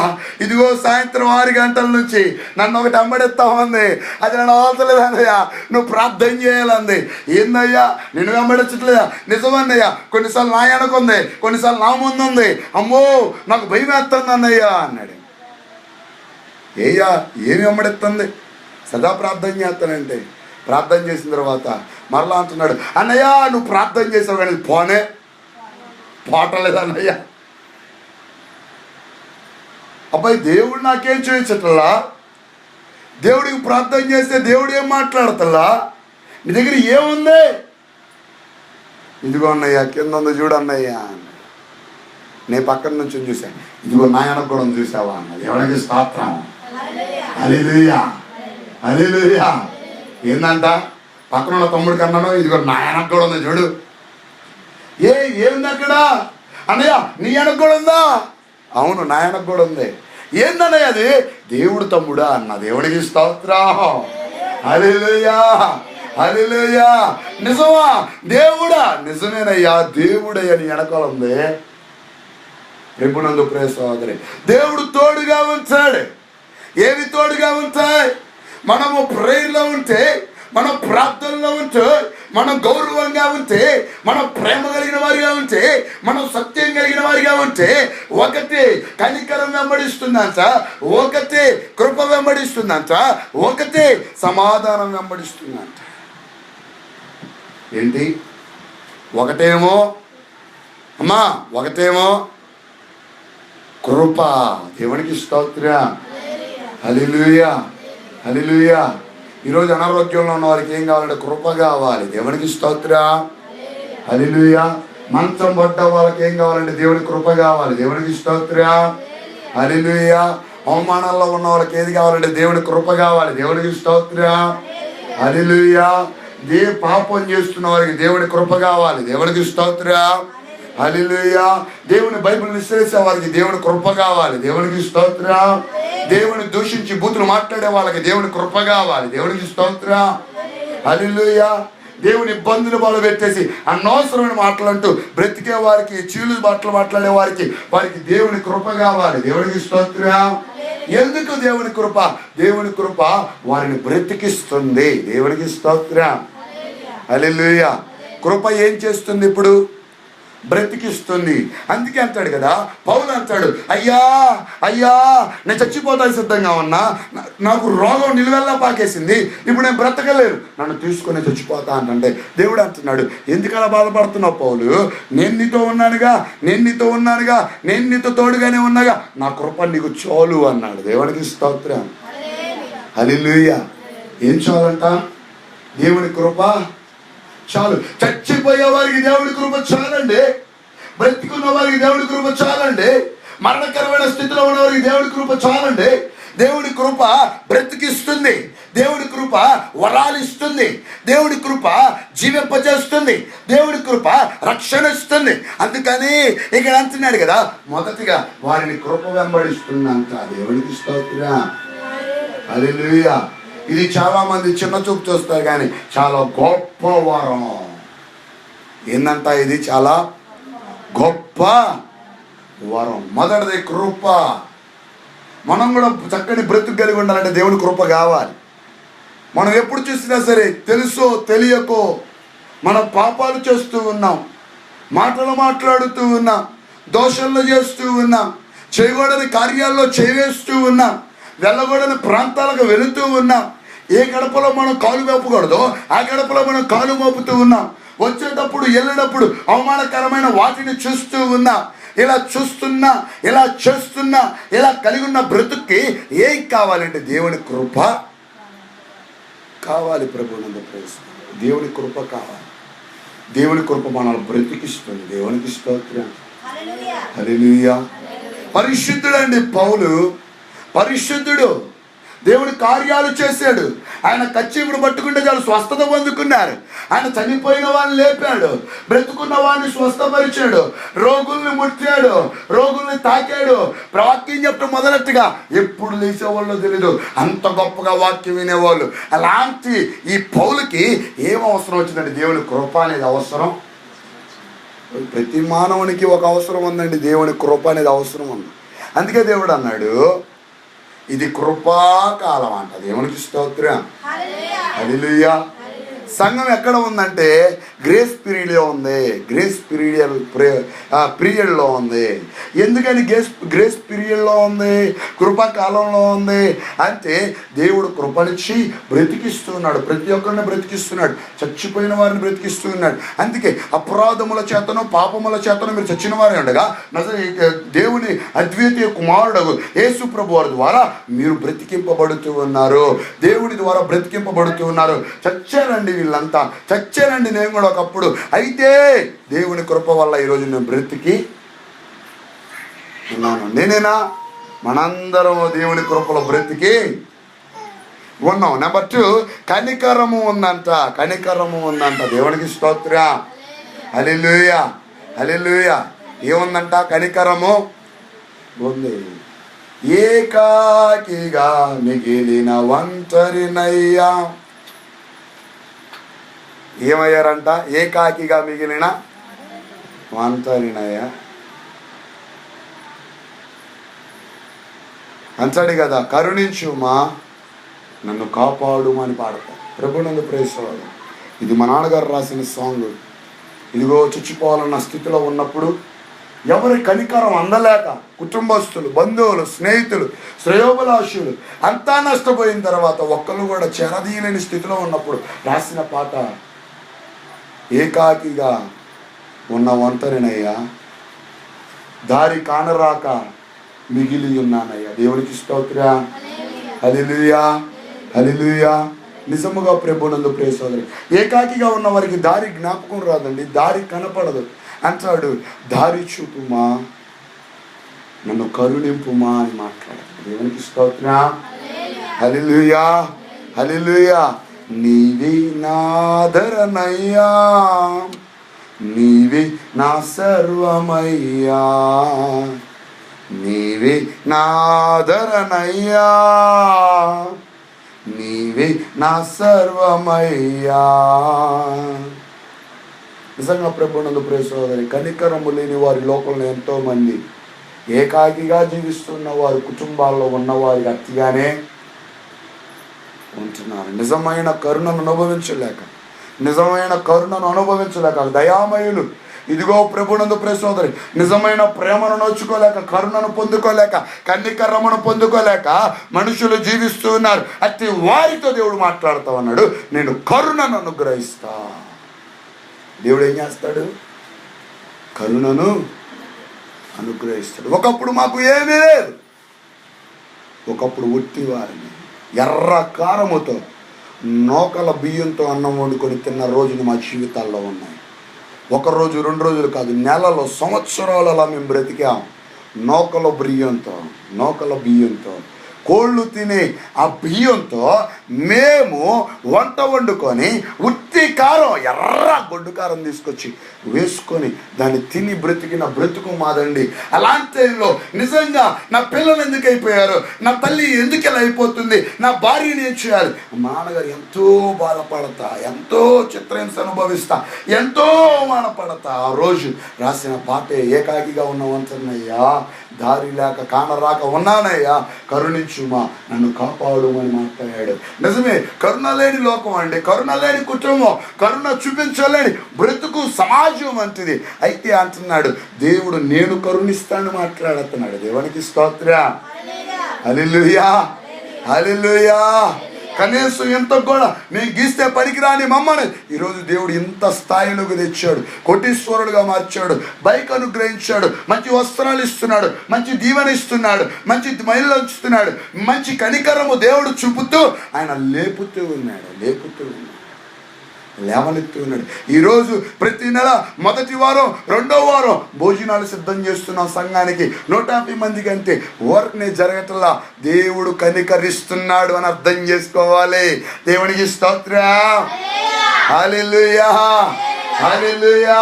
ఇదిగో సాయంత్రం 6 గంటల నుంచి నన్ను ఒకటి అమ్మడెత్తా ఉంది, అది నన్ను అవసరలేదు అన్నయ్యా, నువ్వు ప్రార్థన చేయాలంది. ఏందయ్యా నిన్ను అమ్మడెచ్చట్లేదా? నిజమన్నయ్యా, కొన్నిసార్లు నా వెనకుంది, కొన్నిసార్లు నా ముందు ఉంది, అమ్మో నాకు భయం వేస్తుంది అన్నయ్యా అన్నాడు. ఏమి అమ్మడెత్తుంది? సదా ప్రార్థన చేస్తానంటే, ప్రార్థన చేసిన తర్వాత మరలా అంటున్నాడు, అన్నయ్య నువ్వు ప్రార్థన చేసావు కానీ పోటలేదు అన్నయ్య. అబ్బాయి దేవుడు నాకేం చూపించట్లా, దేవుడికి ప్రార్థన చేస్తే దేవుడు ఏం మాట్లాడతల్లా, నీ దగ్గర ఏముంది? ఇదిగో అన్నయ్య కింద ఉంది చూడు అన్నయ్య. నేను పక్కన నుంచి చూశాను, ఇదిగో నాయన కూడా చూసావా అన్నది. ఎవరికి స్తోత్రం. హల్లెలూయా, హల్లెలూయా. ఏందంట? పక్కన ఉన్న తమ్ముడికి అన్నాను, ఇదిగో నా వెనక కూడా ఉంది చూడు. ఏంది అక్కడ? అన్నయ్య నీ వెనక కూడా ఉందా? అవును నా వెనక కూడా ఉంది. ఏందన్నయ్య అది? దేవుడు తమ్ముడా అన్న. దేవుడికి స్తోత్రం. హల్లెలూయా, హల్లెలూయా. నిజమా? దేవుడా? నిజమేనయ్యా, దేవుడయ్యా నీ వెనకాల ఉంది. ప్రభునందు ప్రియ సహోదరి, దేవుడు తోడుగా ఉంచాడు. ఏవి తోడుగా ఉంటాయి? మనము ప్రేయర్లో ఉంటే, మనం ప్రార్థనలో ఉంటే, మనం గౌరవంగా ఉంటే, మనం ప్రేమ కలిగిన వారిగా ఉంటే, మనం సత్యం కలిగిన వారిగా ఉంటే, ఒకటి కనికరం వెంబడిస్తుందంట, ఒకటి కృప వెంబడిస్తుందంట, ఒకటి సమాధానం వెంబడిస్తుందంట. ఏంటి? ఒకటేమో కృప. దేవునికి స్తోత్రం. హల్లెలూయా, హల్లెలూయా. ఈరోజు అనారోగ్యంలో ఉన్న వారికి ఏం కావాలంటే కృప కావాలి. దేవునికి స్తోత్రం. హల్లెలూయా. మంచం పడ్డ వాళ్ళకి ఏం కావాలంటే దేవుని కృప కావాలి. దేవునికి స్తోత్రం. హల్లెలూయా. అవమానాల్లో ఉన్న వాళ్ళకి ఏది కావాలంటే దేవుని కృప కావాలి. దేవునికి స్తోత్రం. హల్లెలూయా. పాపం చేస్తున్న వారికి దేవుని కృప కావాలి. దేవునికి స్తోత్రం. హల్లెలూయా. దేవుని బైబిల్ విశ్లేషించే వారికి దేవుని కృప కావాలి. దేవునికి స్తోత్రం. దేవుని దూషించి బూతులు మాట్లాడే వాళ్ళకి దేవుని కృప కావాలి. దేవునికి స్తోత్రం. హల్లెలూయా. దేవుని ఇబ్బందులు బాలు పెట్టేసి అనవసరమైన మాటలంటూ బ్రతికే వారికి, చీలు మాటలు మాట్లాడే వారికి దేవుని కృప కావాలి. దేవునికి స్తోత్రం. ఎందుకు దేవుని కృప? దేవుని కృప వారిని బ్రతికిస్తుంది. దేవునికి స్తోత్రం. హల్లెలూయా. కృప ఏం చేస్తుంది? ఇప్పుడు బ్రతికిస్తుంది. అందుకే అంటాడు కదా పౌలు, అంటాడు, అయ్యా నేను చచ్చిపోతాను సిద్ధంగా ఉన్నా, నాకు రోగం నిలువెల్లా పాకేసింది, ఇప్పుడు నేను బ్రతకలేను, నన్ను తీసుకొని చచ్చిపోతా అంటే దేవుడు అంటున్నాడు, ఎందుకలా బాధపడుతున్నావు పౌలు? నేను నీతో ఉన్నానుగా, నేను నీతో తోడుగానే ఉన్నాగా, నా కృప నీకు చాలు అన్నాడు. దేవునికి స్తోత్రం. హల్లెలూయా. ఏం చాలంట? దేవుని కృప చాలు. చచ్చిపోయే వారికి దేవుడి కృప చాలండి, బ్రతికున్న వారికి దేవుడి కృప చాలండి, మరణకరమైన స్థితిలో ఉన్న వారికి దేవుడి కృప చాలండి. దేవుడి కృప బ్రతికిస్తుంది, దేవుడి కృప వరాలిస్తుంది, దేవుడి కృప జీవింపజేస్తుంది, దేవుడి కృప రక్షణ ఇస్తుంది. అందుకని ఇక్కడ అంటున్నాడు కదా, మొదటిగా వారిని కృప వెంబడిస్తుందంట. దేవుడికి స్తోత్రం. హల్లెలూయా. ఇది చాలా మంది చిన్న చూపు చూస్తారు కానీ చాలా గొప్ప వరం. ఏందంట? ఇది చాలా గొప్ప వరం. మొదటిది కృప. మనం కూడా చక్కని బ్రతుకు కలిగి ఉండాలంటే దేవుని కృప కావాలి. మనం ఎప్పుడు చూసినా సరే తెలుసో తెలియకో మనం పాపాలు చేస్తూ ఉన్నాం, మాటలు మాట్లాడుతూ ఉన్నాం, దోషంలో చేస్తూ ఉన్నాం, చేయకూడని కార్యాల్లో చేవేస్తూ ఉన్నాం, వెళ్ళకూడని ప్రాంతాలకు వెళుతూ ఉన్నాం. ఏ గడపలో మనం కాలు మోపకూడదో ఆ గడపలో మనం కాలు మోపుతూ ఉన్నాం. వచ్చేటప్పుడు వెళ్ళేటప్పుడు అవమానకరమైన వాటిని చూస్తూ ఉన్నాం. ఇలా చూస్తున్నా, ఇలా చేస్తున్నా, ఇలా కలిగి ఉన్న బ్రతుక్కి ఏం కావాలంటే దేవుని కృప కావాలి. ప్రభువునందు ప్రేమిస్తాం, దేవుని కృప కావాలి. దేవుని కృప మనల్ని బ్రతికిస్తుంది. దేవునికి స్తోత్రం. హల్లెలూయా. పరిశుద్ధుడండి పౌలు, పరిశుద్ధుడు. దేవుడి కార్యాలు చేశాడు. ఆయన కచ్చీపుడు పట్టుకుంటే చాలు స్వస్థత పొందుకున్నారు. ఆయన చనిపోయిన వాడిని లేపాడు, బ్రతుకున్న వాడిని స్వస్థపరిచాడు, రోగుల్ని ముట్టాడు, రోగుల్ని తాకాడు. వాక్యం చెప్పడం మొదలెట్టుగా ఎప్పుడు లేచేవాళ్ళో తెలీదు, అంత గొప్పగా వాక్యం వినేవాళ్ళు. అలాంటి ఈ పౌలుకి ఏం అవసరం వచ్చిందండి? దేవుని కృప అనేది అవసరం. ప్రతి మానవునికి ఒక అవసరం ఉందండి, దేవుని కృప అనేది అవసరం ఉంది. అందుకే దేవుడు అన్నాడు, ఇది కృపాకాలం అంట. దేవునికి స్తోత్రం. హల్లెలూయా. సంఘం ఎక్కడ ఉందంటే గ్రేస్ పీరియడ్లో ఉంది, గ్రేస్ పీరియడ్లో ఉంది. ఎందుకని గ్రేస్ పీరియడ్లో ఉంది, కృపాకాలంలో ఉంది అంటే దేవుడు కృపనిచ్చి బ్రతికిస్తున్నాడు, ప్రతి ఒక్కరిని బ్రతికిస్తున్నాడు, చచ్చిపోయిన వారిని బ్రతికిస్తున్నాడు. అందుకే అపరాధముల చేతను పాపముల చేతను మీరు చచ్చిన వారే ఉండగా దేవుని అద్వితీయ కుమారుడు యేసు ప్రభు వారి ద్వారా మీరు బ్రతికింపబడుతూ ఉన్నారు, దేవుడి ద్వారా బ్రతికింపబడుతూ ఉన్నారు. చచ్చారండి వీళ్ళంతా, చచ్చానండి నేను కూడా ఒకప్పుడు. అయితే దేవుని కృప వల్ల ఈరోజు నేను బ్రతికి ఉన్నాను. నేనేనా? మనందరం దేవుని కృపలో బ్రతికి ఉన్నాం. నెంబర్ 2, కనికరము ఉందంట. కనికరము ఉందంట. దేవునికి స్తోత్రం. హల్లెలూయా. హల్లెలూయా. ఏముందంట? కనికరము ఉంది. ఏకాకిగా మిగిలిన ఒంటరినయ్యా. ఏమయ్యారంట? ఏకాకిగా మిగిలిన ఒంటరినయ్యా. అంటాడు కదా, కరుణించుమా, నన్ను కాపాడుమా అని పాడతాడు. ప్రభువునందు ప్రేమించేవాడు. ఇది మా నాన్నగారు రాసిన సాంగ్. ఇదిగో చచ్చిపోవాలన్న స్థితిలో ఉన్నప్పుడు ఎవరి కనికరం అందలేక కుటుంబస్తులు, బంధువులు, స్నేహితులు, శ్రేయోభిలాషులు అంతా నష్టపోయిన తర్వాత ఒక్కరు కూడా చెరదీయలేని స్థితిలో ఉన్నప్పుడు రాసిన పాట, ఏకాకిగా ఉన్న ఒంటరినయ్యా, దారి కానరాక మిగిలి ఉన్నానయ్యా. దేవునికి స్తోత్రం. హల్లెలూయా. హల్లెలూయా. నిజముగా ప్రభువునందు ప్రియ సోదరి, ఏకాకిగా ఉన్న వారికి దారి జ్ఞాపకం రాదండి, దారి కనపడదు. అంటాడు, దారి చూపుమా, నన్ను కరుణింపుమా అని మాట్లాడాడు. దేవునికి స్తోత్రం. హల్లెలూయా. హల్లెలూయా. నీవే నాదరనయ్యా, నీవే నా సర్వమయ్యా, నీవే నాదరనయ్యా, నీవే నా సర్వమయ్యా. నిజంగా ప్రభువునందు ప్రియ సోదరి, కనికరము లేని వారి లోకంలో ఎంతోమంది ఏకాకిగా జీవిస్తున్న వారు, కుటుంబాల్లో ఉన్నవారు అతిగానే ఉంటున్నారు. నిజమైన కరుణను అనుభవించలేక, నిజమైన కరుణను అనుభవించలేక దయామయులు, ఇదిగో ప్రభువునందు ప్రియ సోదరి, నిజమైన ప్రేమను నోచుకోలేక, కరుణను పొందుకోలేక, కనికరమును పొందుకోలేక మనుషులు జీవిస్తూ ఉన్నారు. అట్టి వారితో దేవుడు మాట్లాడుతూ ఉన్నాడు, నేను కరుణను అనుగ్రహిస్తా. దేవుడు ఏం చేస్తాడు? కరుణను అనుగ్రహిస్తాడు. ఒకప్పుడు మాకు ఏమీ లేదు, ఒకప్పుడు ఒట్టి వారిని ఎర్ర కారముతో నోకల బియ్యంతో అన్నం వండుకొని తిన్న రోజులు మా జీవితాల్లో ఉన్నాయి. ఒక రోజు 2 రోజులు కాదు, నెలలో సంవత్సరాలు అలా మేము బ్రతికాం. నోకల బియ్యంతో కోళ్ళు తినే ఆ బియ్యంతో మేము వంట వండుకొని ఉత్తి కారం, ఎర్ర గొడ్డు కారం తీసుకొచ్చి వేసుకొని దాన్ని తిని బ్రతికిన బ్రతుకు మాదండి. అలాంటి టైంలో నిజంగా నా పిల్లలు ఎందుకు అయిపోయారు, నా తల్లి ఎందుకు ఇలా అయిపోతుంది, నా భార్యని ఏం చేయాలి, మా నాన్నగారు ఎంతో బాధపడతా, ఎంతో చిత్రహింస అనుభవిస్తా, ఎంతో అవమానపడతా. ఆ రోజు రాసిన పాటే ఏకాకిగా ఉన్న వంతనయ్యా, దారి లేక కానరాక ఉన్నానయ్యా, కరుణించుమా, నన్ను కాపాడుమని మాట్లాడాడు. నిజమే, కరుణ లేని లోకం అండి, కరుణ లేని కుటుంబం, కరుణ చూపించలేని బ్రతుకు సమాజం వంటిది. అయితే అంటున్నాడు దేవుడు నేను కరుణిస్తాను మాట్లాడుతున్నాడు. దేవునికి స్తోత్రం. హల్లెలూయా, హల్లెలూయా. కనీసం ఇంత కూడా మేము గీస్తే పనికిరాని మమ్మల్ని ఈరోజు దేవుడు ఇంత స్థాయిలోకి తెచ్చాడు, కోటీశ్వరుడుగా మార్చాడు, బైక్ అనుగ్రహించాడు, మంచి వస్త్రాలు ఇస్తున్నాడు, మంచి దీవెన ఇస్తున్నాడు, మంచి మహిళలు ఉంచుతున్నాడు, మంచి కనికరము దేవుడు చూపుతూ ఆయన లేపుతూ ఉన్నాడు, లేవనెత్తు ఉన్నాడు. ఈరోజు ప్రతి నెల మొదటి వారం, రెండో వారం భోజనాలు సిద్ధం చేస్తున్నాం సంఘానికి 150 మంది కంటే. వర్క్నే జరగటంలా దేవుడు కనికరిస్తున్నాడు అని అర్థం చేసుకోవాలి. దేవునికి స్తోత్రం. హల్లెలూయా, హల్లెలూయా.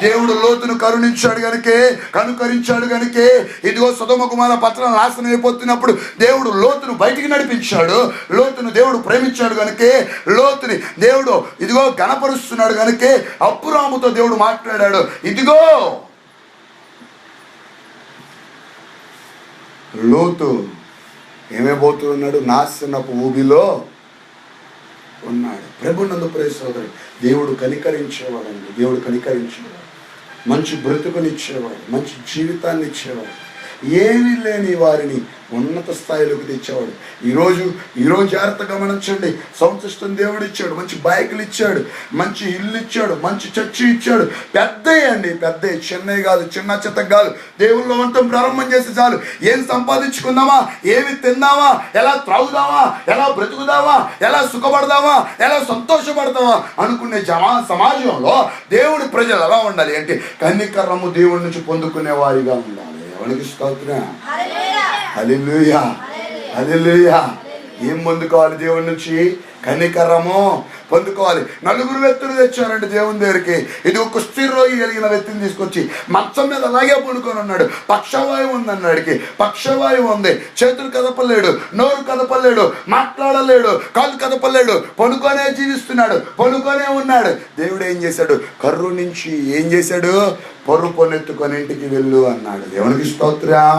దేవుడు లోతును కనుకరించాడు గనుకే ఇదిగో సొదొమ గుమొర్రా పట్టణం నాశనం అయిపోతున్నప్పుడు దేవుడు లోతును బయటికి నడిపించాడు. లోతును దేవుడు ప్రేమించాడు గనుకే లోతుని దేవుడు ఇదిగో గణపరుస్తున్నాడు గనుకే అబ్రాముతో దేవుడు మాట్లాడాడు. ఇదిగో లోతు ఏమైపోతూ ఉన్నాడు, నాశనపు ఊబిలో ఉన్నాడు. ప్రభునందు ప్రియ సోదరుడు, దేవుడు కనికరించేవాడండి, దేవుడు కనికరించేవాడు, మంచి బ్రతుకునిచ్చేవాడు, మంచి జీవితాన్ని ఇచ్చేవాడు, ఏమీ లేని వారిని ఉన్నత స్థాయిలోకి తెచ్చేవాడు. ఈరోజు జాగ్రత్త గమనించండి. సంతృష్టిని దేవుడు ఇచ్చాడు, మంచి బైకులు ఇచ్చాడు, మంచి ఇల్లు ఇచ్చాడు, మంచి చర్చి ఇచ్చాడు. పెద్ద చిన్నవి కాదు, చిన్న చిత్త కాదు. దేవుళ్ళు వంతం ప్రారంభం చేసి చాలు. ఏం సంపాదించుకుందామా, ఏమి తిందామా, ఎలా త్రాగుదామా, ఎలా బ్రతుకుదామా, ఎలా సుఖపడదామా, ఎలా సంతోషపడతామా అనుకునే సమాజంలో దేవుడి ప్రజలు ఎలా ఉండాలి అంటే కనికరము దేవుడి నుంచి పొందుకునే వారిగా ఉండాలి. ఎవరికి స్తోత్రం. హల్లెలూయా, హల్లెలూయా. ఏం పొందుకోవాలి దేవుడి నుంచి? కనికరము పొందుకోవాలి. 4 వ్యక్తులు తెచ్చారండి దేవుని దగ్గరికి. ఇది ఒక కుష్ఠరోగి కలిగిన వ్యక్తిని తీసుకొచ్చి మంచం మీద అలాగే పడుకొని ఉన్నాడు. పక్షవాయువు ఉందన్నాడికి, పక్షవాయువు ఉంది, చేతులు కదపలేడు, నోరు కదపలేడు, మాట్లాడలేడు, కాళ్ళు కదపలేడు, పడుకొనే జీవిస్తున్నాడు, పడుకొనే ఉన్నాడు. దేవుడు ఏం చేశాడు? కర్రు నుంచి ఏం చేశాడు? పరుపొనెత్తుకొని ఇంటికి వెళ్ళు అన్నాడు. దేవునికి స్తోత్రం.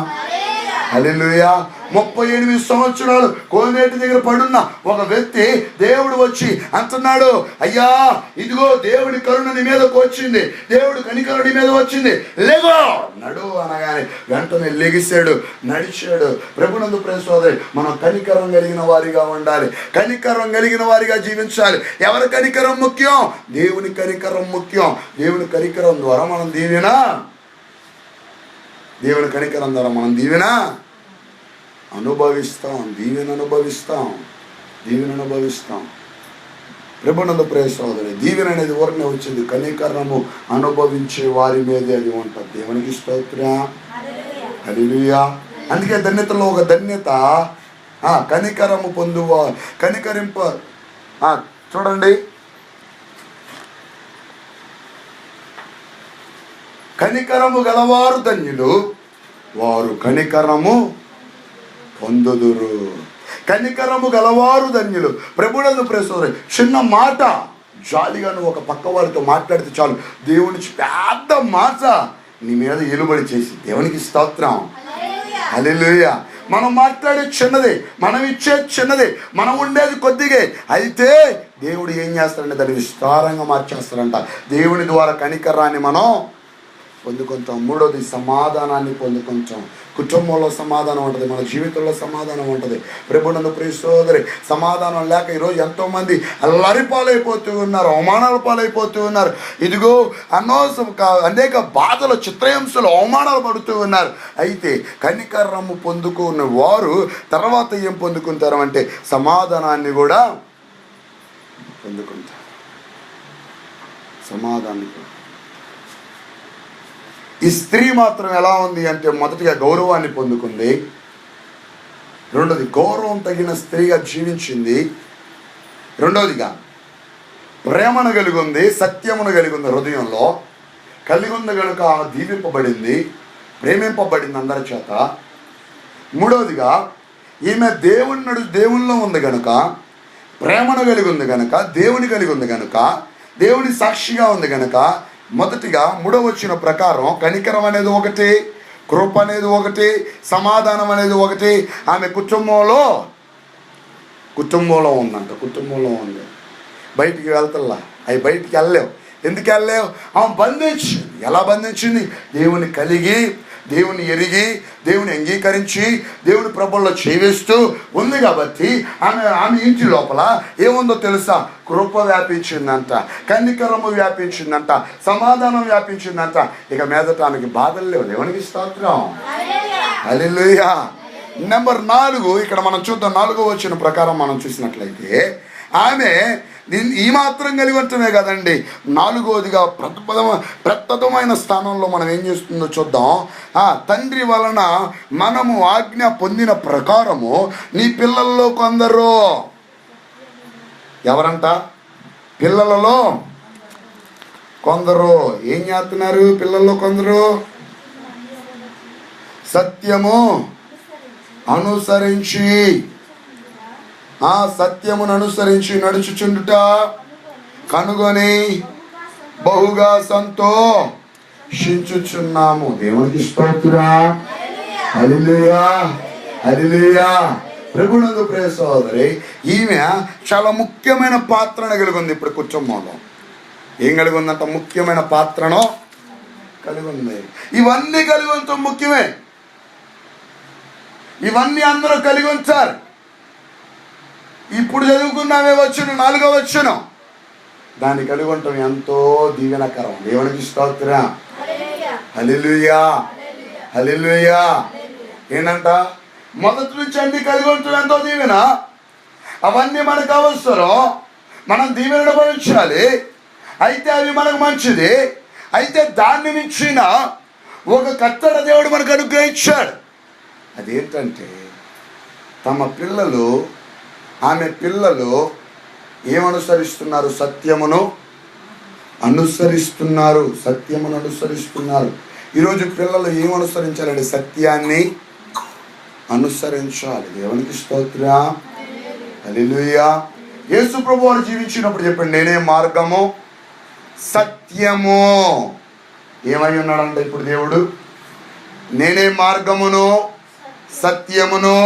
హల్లెలూయా. 38 సంవత్సరాలు కోనేటి దగ్గర పడున్న ఒక వ్యక్తి దేవుడు వచ్చి అంటున్నాడు, అయ్యా ఇదిగో దేవుడి కరుణ నీ మీదకు వచ్చింది, దేవుడు కనికరుణ నీ మీద వచ్చింది, లేగో నడు అనగానే వెంటనే లెగిసాడు, నడిచాడు. ప్రభునందు ప్రియ సోదరి, మనం కనికరం కలిగిన వారిగా ఉండాలి, కనికరం కలిగిన వారిగా జీవించాలి. ఎవరి కనికరం ముఖ్యం? దేవుని కనికరం ముఖ్యం. దేవుని కనికరం ద్వారా మనం దేవుని కనికరం ద్వారా మనం దీవెన అనుభవిస్తాం. ప్రభునందు ప్రియ సోదరి, దీవెన అనేది ఊరినే వచ్చింది, కనికరము అనుభవించే వారి మీదే అది ఉంటుంది. దేవునికి స్తోత్రం. హల్లెలూయా. అందుకే ధన్యతలో ఒక ధన్యత కనికరము కనికరింప. చూడండి, కనికరము గలవారు ధన్యులు, వారు కనికరము పొందుదురు. కనికరము గలవారు ధన్యులు. ప్రభునందు ప్రియ సోదరి, చిన్న మాట జాలిగా నువ్వు ఒక పక్క వారితో మాట్లాడితే చాలు, దేవుని పెద్ద మాట నీ మీద ఎలుబడి చేసి. దేవునికి స్తోత్రం. హల్లెలూయా. మనం మాట్లాడే చిన్నదే, మనం ఇచ్చే చిన్నదే, మనం ఉండేది కొద్దిగే. అయితే దేవుడు ఏం చేస్తాడంటే దాన్ని విస్తారంగా మార్చేస్తాడంట. దేవుని ద్వారా కనికరాన్ని మనం పొందుకుంటాం. 3వది సమాధానాన్ని పొందుకుంటాం. కుటుంబంలో సమాధానం ఉంటుంది, మన జీవితంలో సమాధానం ఉంటుంది. ప్రభునందు ప్రియ సోదరి, సమాధానం లేక ఈరోజు ఎంతోమంది అల్లరి పాలైపోతూ ఉన్నారు, అవమానాల పాలైపోతూ ఉన్నారు. ఇదిగో అనేక బాధలు, చిత్రహింసలు, అవమానాలు పడుతూ ఉన్నారు. అయితే కనికరము పొందుకున్న వారు తర్వాత ఏం పొందుకుంటారు అంటే సమాధానాన్ని కూడా పొందుకుంటారు. సమాధానం. ఈ స్త్రీ మాత్రం ఎలా ఉంది అంటే మొదటిగా గౌరవాన్ని పొందుకుంది, రెండోది గౌరవం తగిన స్త్రీగా జీవించింది, రెండోదిగా ప్రేమను కలిగి ఉంది, సత్యమును కలిగి ఉంది, హృదయంలో కలిగి ఉంది కనుక దీవింపబడింది, ప్రేమింపబడింది అందరి చేత. మూడవదిగా ఈమె దేవునిలో ఉంది కనుక, ప్రేమను కలిగి ఉంది కనుక, దేవుని కలిగి ఉంది కనుక, దేవుని సాక్షిగా ఉంది కనుక, మొదటిగా 3వ వచనం ప్రకారం కనికరం అనేది ఒకటి, కృప అనేది ఒకటి, సమాధానం అనేది ఒకటి. ఆమె కుటుంబంలో ఉందంట, కుటుంబంలో ఉంది. బయటికి వెళ్తల్లా, అవి బయటికి వెళ్ళలేవు. ఎందుకు వెళ్ళలేవు? ఆమె బంధించింది. ఎలా బంధించింది? దేవుని కలిగి, దేవుని ఎరిగి, దేవుని అంగీకరించి, దేవుని ప్రభుల్లో చేవేస్తూ ఉంది కాబట్టి ఆమె ఇంటి లోపల ఏముందో తెలుసా? కృప వ్యాపించిందంట, కనికరము వ్యాపించిందంట, సమాధానం వ్యాపించిందంట. ఇక మీదట ఆమెకి బాధలు లేవు. దేవునికి స్తోత్రం, హల్లెలూయా. నెంబర్ 4 ఇక్కడ మనం చూద్దాం. 4వ వచనం ప్రకారం మనం చూసినట్లయితే ఆమె ఈ మాత్రం కలిగి ఉండటమే కదండి, 4వదిగా ప్రథమైన స్థానంలో మనం ఏం చేస్తుందో చూద్దాం. తండ్రి వలన మనము ఆజ్ఞ పొందిన ప్రకారము నీ పిల్లల్లో కొందరు, ఎవరంట? పిల్లలలో కొందరు ఏం చేస్తున్నారు? పిల్లల్లో కొందరు సత్యము అనుసరించి, సత్యమును అనుసరించి నడుచుచుండుట కనుగొని బహుగా సంతోషించుచున్నాము. దేవునికి స్తోత్రం, హల్లెలూయా, హల్లెలూయా. ప్రభునందు ప్రియ సోదరి, ఈమె చాలా ముఖ్యమైన పాత్రను కలిగి ఉంది. ఇప్పుడు కుటుంబంలో ఏం కలిగి ఉందంట? ముఖ్యమైన పాత్రను కలిగి ఉంది. ఇవన్నీ కలిగి ఉండటం ముఖ్యమే. ఇవన్నీ అందరూ కలిగి ఉంచారు. ఇప్పుడు చదువుకున్నామే వచ్చును, 4వ వచనం, దాన్ని కలిగి ఉండటం ఎంతో దీవెనకరం. దేవునికి స్తోత్రం, హల్లెలూయా, హల్లెలూయా. ఏంటంట? మొదటి నుంచి అన్ని కలిగి ఉండటం ఎంతో దీవెన. అవన్నీ మనకు అవసరం, మనం దీవెనను భరించాలి. అయితే అవి మనకు మంచిది. అయితే దాన్ని మించిన ఒక కట్టడ దేవుడు మనకు అనుగ్రహించాడు. అదేంటంటే ఆమె పిల్లలు ఏమనుసరిస్తున్నారు? సత్యమును అనుసరిస్తున్నారు, సత్యమును అనుసరిస్తున్నారు. ఈరోజు పిల్లలు ఏమనుసరించాలండి? సత్యాన్ని అనుసరించాలి. దేవునికి స్తోత్రం, హల్లెలూయా. యేసు ప్రభువు వారు జీవించినప్పుడు చెప్పండి, నేనే మార్గము సత్యము. ఏమై ఉన్నాడంటే ఇప్పుడు దేవుడు? నేనే మార్గమును సత్యమును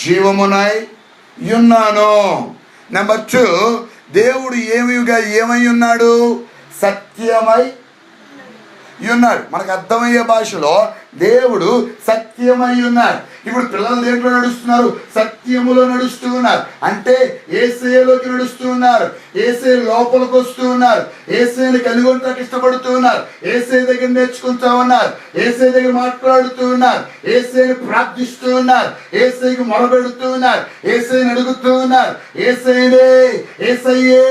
జీవమునై ఉన్నాను. నెంబర్ 2, దేవుడు ఏమై ఉన్నాడు? సత్యమై ఉన్నాడు. మనకు అర్థమయ్యే భాషలో దేవుడు సత్యమై ఉన్నాడు. ఇప్పుడు పిల్లలు దేంట్లో నడుస్తున్నారు? సత్యములో నడుస్తూ ఉన్నారు. అంటే యేసయ్యలోకి నడుస్తూ ఉన్నారు, యేసయ్య లోపలికి వస్తూ ఉన్నారు, యేసయ్యని కలిగి ఉండటానికి ఇష్టపడుతూ ఉన్నారు, యేసయ్య దగ్గర నేర్చుకుంటూ ఉన్నారు, యేసయ్య దగ్గర మాట్లాడుతూ ఉన్నారు, యేసయ్యని ప్రార్థిస్తూ ఉన్నారు, యేసయ్యకి మొరబెడుతూ ఉన్నారు, యేసయ్యని అడుగుతూ ఉన్నారు. యేసయ్యనే యేసయ్యే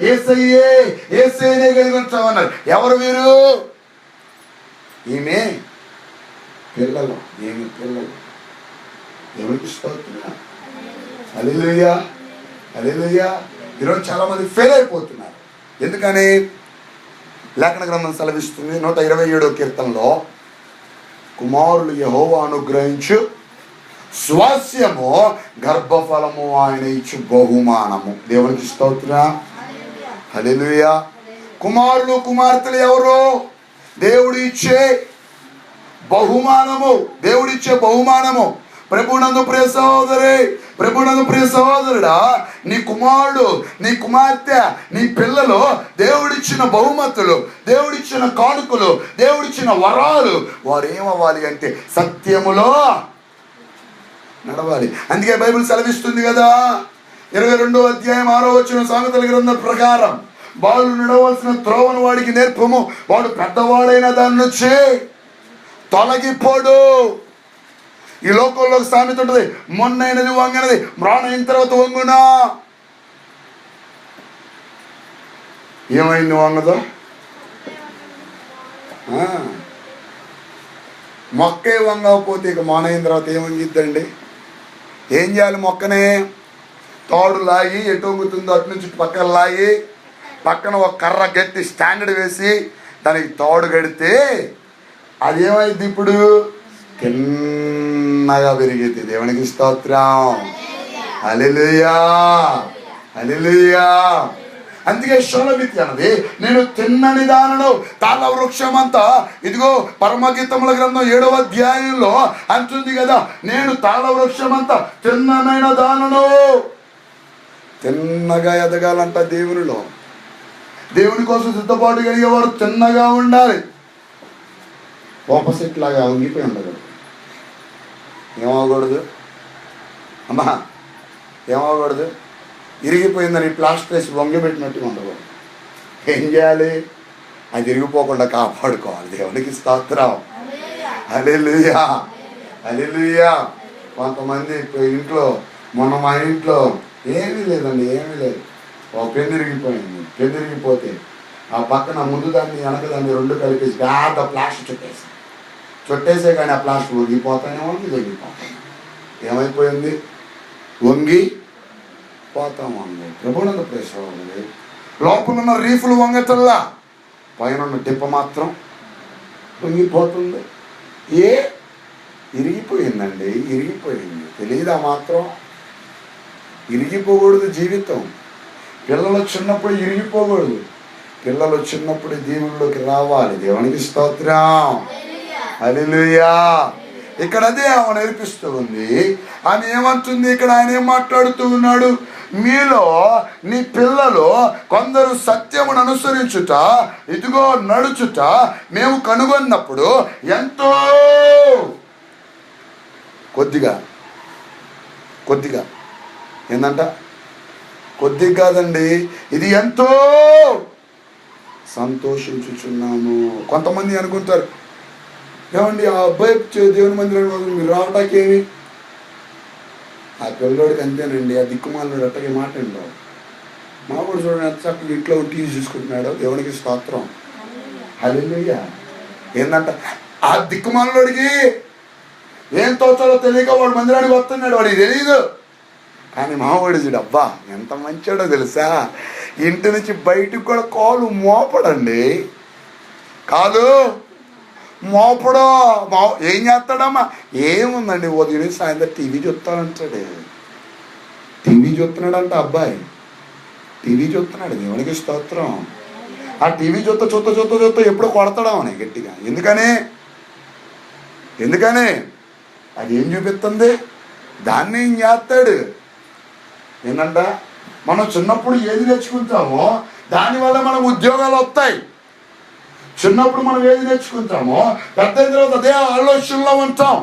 యేసయ్యే యేసయ్యనే కలిగి ఉంటా ఉన్నారు. ఎవరు వీరు? ఈమె పిల్లలు. ఏమి పిల్లలు? దేవునికి స్తోత్రం, హల్లెలూయా, హల్లెలూయా. ఈరోజు చాలా మంది ఫెయిల్ అయిపోతున్నారు. ఎందుకని? లేఖన గ్రంథం సెలవిస్తుంది 127వ కీర్తనలో, కుమారులు యెహోవా అనుగ్రహించు స్వాస్యము, గర్భఫలము ఆయన ఇచ్చు బహుమానము. దేవునికి స్తోత్రం, హల్లెలూయా. కుమారులు కుమార్తెలు ఎవరు? దేవుడు ఇచ్చే బహుమానము, దేవుడిచ్చే బహుమానము. ప్రభునందు ప్రియ సహోదరి, ప్రభునందు ప్రియ సహోదరుడా, నీ కుమారుడు, నీ కుమార్తె, నీ పిల్లలు దేవుడిచ్చిన బహుమతులు, దేవుడిచ్చిన కానుకలు, దేవుడిచ్చిన వరాలు. వారు ఏమవ్వాలి అంటే సత్యములో నడవాలి. అందుకే బైబిల్ సెలవిస్తుంది కదా, 22వ అధ్యాయం 6వ వచనం, సామెతల గ్రంథం ప్రకారం, బాలుడు నడవలసిన త్రోవను వాడికి నేర్పము, వాడు పెద్దవాడైన దాని నుంచి తొలగిపోడు. ఈ లోకంలో సామెత ఉంటుంది, మొన్నైనది వంగనది మ్రాణైన తర్వాత వంగునా. ఏమైంది వంగదో? మొక్కే వంగకపోతే ఇక మానైన తర్వాత ఏం వంగిద్దండి? ఏం చేయాలి? మొక్కనే తాడు లాగి, ఎటు వంగుతుందో అటు నుంచి పక్కన లాగి, పక్కన ఒక కర్ర గట్టి స్టాండర్డ్ వేసి దానికి తాడు కడితే అదేమైంది? ఇప్పుడు చిన్నగా పెరిగింది. దేవునికి స్తోత్రం, హల్లెలూయా, హల్లెలూయా. అందుకే షోలమితి అన్నది నేను తిన్నని దానను. తాళ వృక్షం అంతా ఇదిగో పరమగీతముల గ్రంథం 7వ అధ్యాయంలో అంటుంది కదా, నేను తాళ వృక్షం అంతా తిన్ననైన దానను. తిన్నగా ఎదగాలంట దేవునిలో. దేవుని కోసం సిద్ధపాటు కలిగేవారు తిన్నగా ఉండాలి. ఆపోజిట్ లాగా వంగిపోయి ఉండకూడదు. ఏమవకూడదు అమ్మా, ఏమవకూడదు. ఇరిగిపోయిందని ప్లాస్టర్ వేసి వంగిపెట్టినట్టుగా ఉండకూడదు. ఏం చేయాలి? అది ఇరిగిపోకుండా కాపాడుకోవాలి. దేవునికి స్తోత్రం. హల్లెలూయా, హల్లెలూయా. కొంతమంది ఇంట్లో, మొన్న మా ఇంట్లో ఏమీ లేదండి, ఏమీ లేదు. ఒక పెన్ను ఇరిగిపోయింది. పెన్ను ఇరిగిపోతే ఆ పక్కన ముందు దాన్ని వెనక దాన్ని రెండు కలిపేసి పెద్ద ప్లాస్టర్ చుట్టేసే కానీ ఆ ప్లాస్టర్ వంగిపోతానే ఉంది, వంగిపోతాయి. ఏమైపోయింది? వంగి పోతామండి. ప్రభునందు ప్రేక్షకులండి, లోపల ఉన్న రీఫులు వంగటల్లా, పైన ఉన్న డిప్ప మాత్రం వంగిపోతుంది. ఇరిగిపోయిందండి, ఇరిగిపోయింది. తెలియదా మాత్రం? ఇరిగిపోకూడదు జీవితం. పిల్లలు చిన్నప్పుడు ఇరిగిపోకూడదు. పిల్లలు చిన్నప్పుడు దేవుళ్ళలోకి రావాలి. దేవునికి స్తోత్రం. హల్లెలూయా. ఇక్కడ అదే ఆమె నేర్పిస్తూ ఉంది. ఆమె ఏమంటుంది ఇక్కడ? ఆయన ఏం మాట్లాడుతూ ఉన్నాడు? మీలో నీ పిల్లలు కొందరు సత్యమును అనుసరించుట, ఇదిగో నడుచుట మేము కనుగొన్నప్పుడు ఎంతో కొద్దిగా ఏందంట? కొద్దిగా కాదండి, ఇది ఎంతో సంతోషించుచున్నాము. కొంతమంది అనుకుంటారు, ఏమండి ఆ అబ్బాయి దేవుని మందిరం మీరు రావటాకేమి? ఆ పిల్లోడికి అంతేనండి, ఆ దిక్కుమాలను అట్టగే మాట ఉండవు. మా కూడా చూడండి ఎంత చక్కగా ఇంట్లో టీవీ చూసుకుంటున్నాడు. దేవునికి స్తోత్రం. హల్లెలూయా. ఏందంట? ఆ దిక్కుమాలలోడికి ఏం తోచాలో తెలియక వాడు మందిరానికి వస్తున్నాడు, వాడికి తెలియదు. కానీ మావాడు చూడు, అబ్బా ఎంత మంచాడో తెలుసా, ఇంటి నుంచి బయటకు కూడా కాలు మోపడండి. కాలు మోపడో ఏం చేస్తాడమ్మా? ఏముందండి, ఉదయం నుంచి సాయంత్రం టీవీ చూస్తానంటాడు. టీవీ చూస్తున్నాడంట అబ్బాయి, టీవీ చూస్తున్నాడు. దేవునికి స్తోత్రం. ఆ టీవీ చూస్తా ఎప్పుడో కొడతాడా అని గట్టిగా. ఎందుకని అది ఏం చూపిస్తుంది? దాన్ని ఏం చేస్తాడు? ఏంటంట, మనం చిన్నప్పుడు ఏది నేర్చుకుంటామో దానివల్ల మనకు ఉద్యోగాలు వస్తాయి. చిన్నప్పుడు మనం ఏది నేర్చుకుంటామో పెద్దయిన తర్వాత అదే ఆలోచనలో ఉంటాం.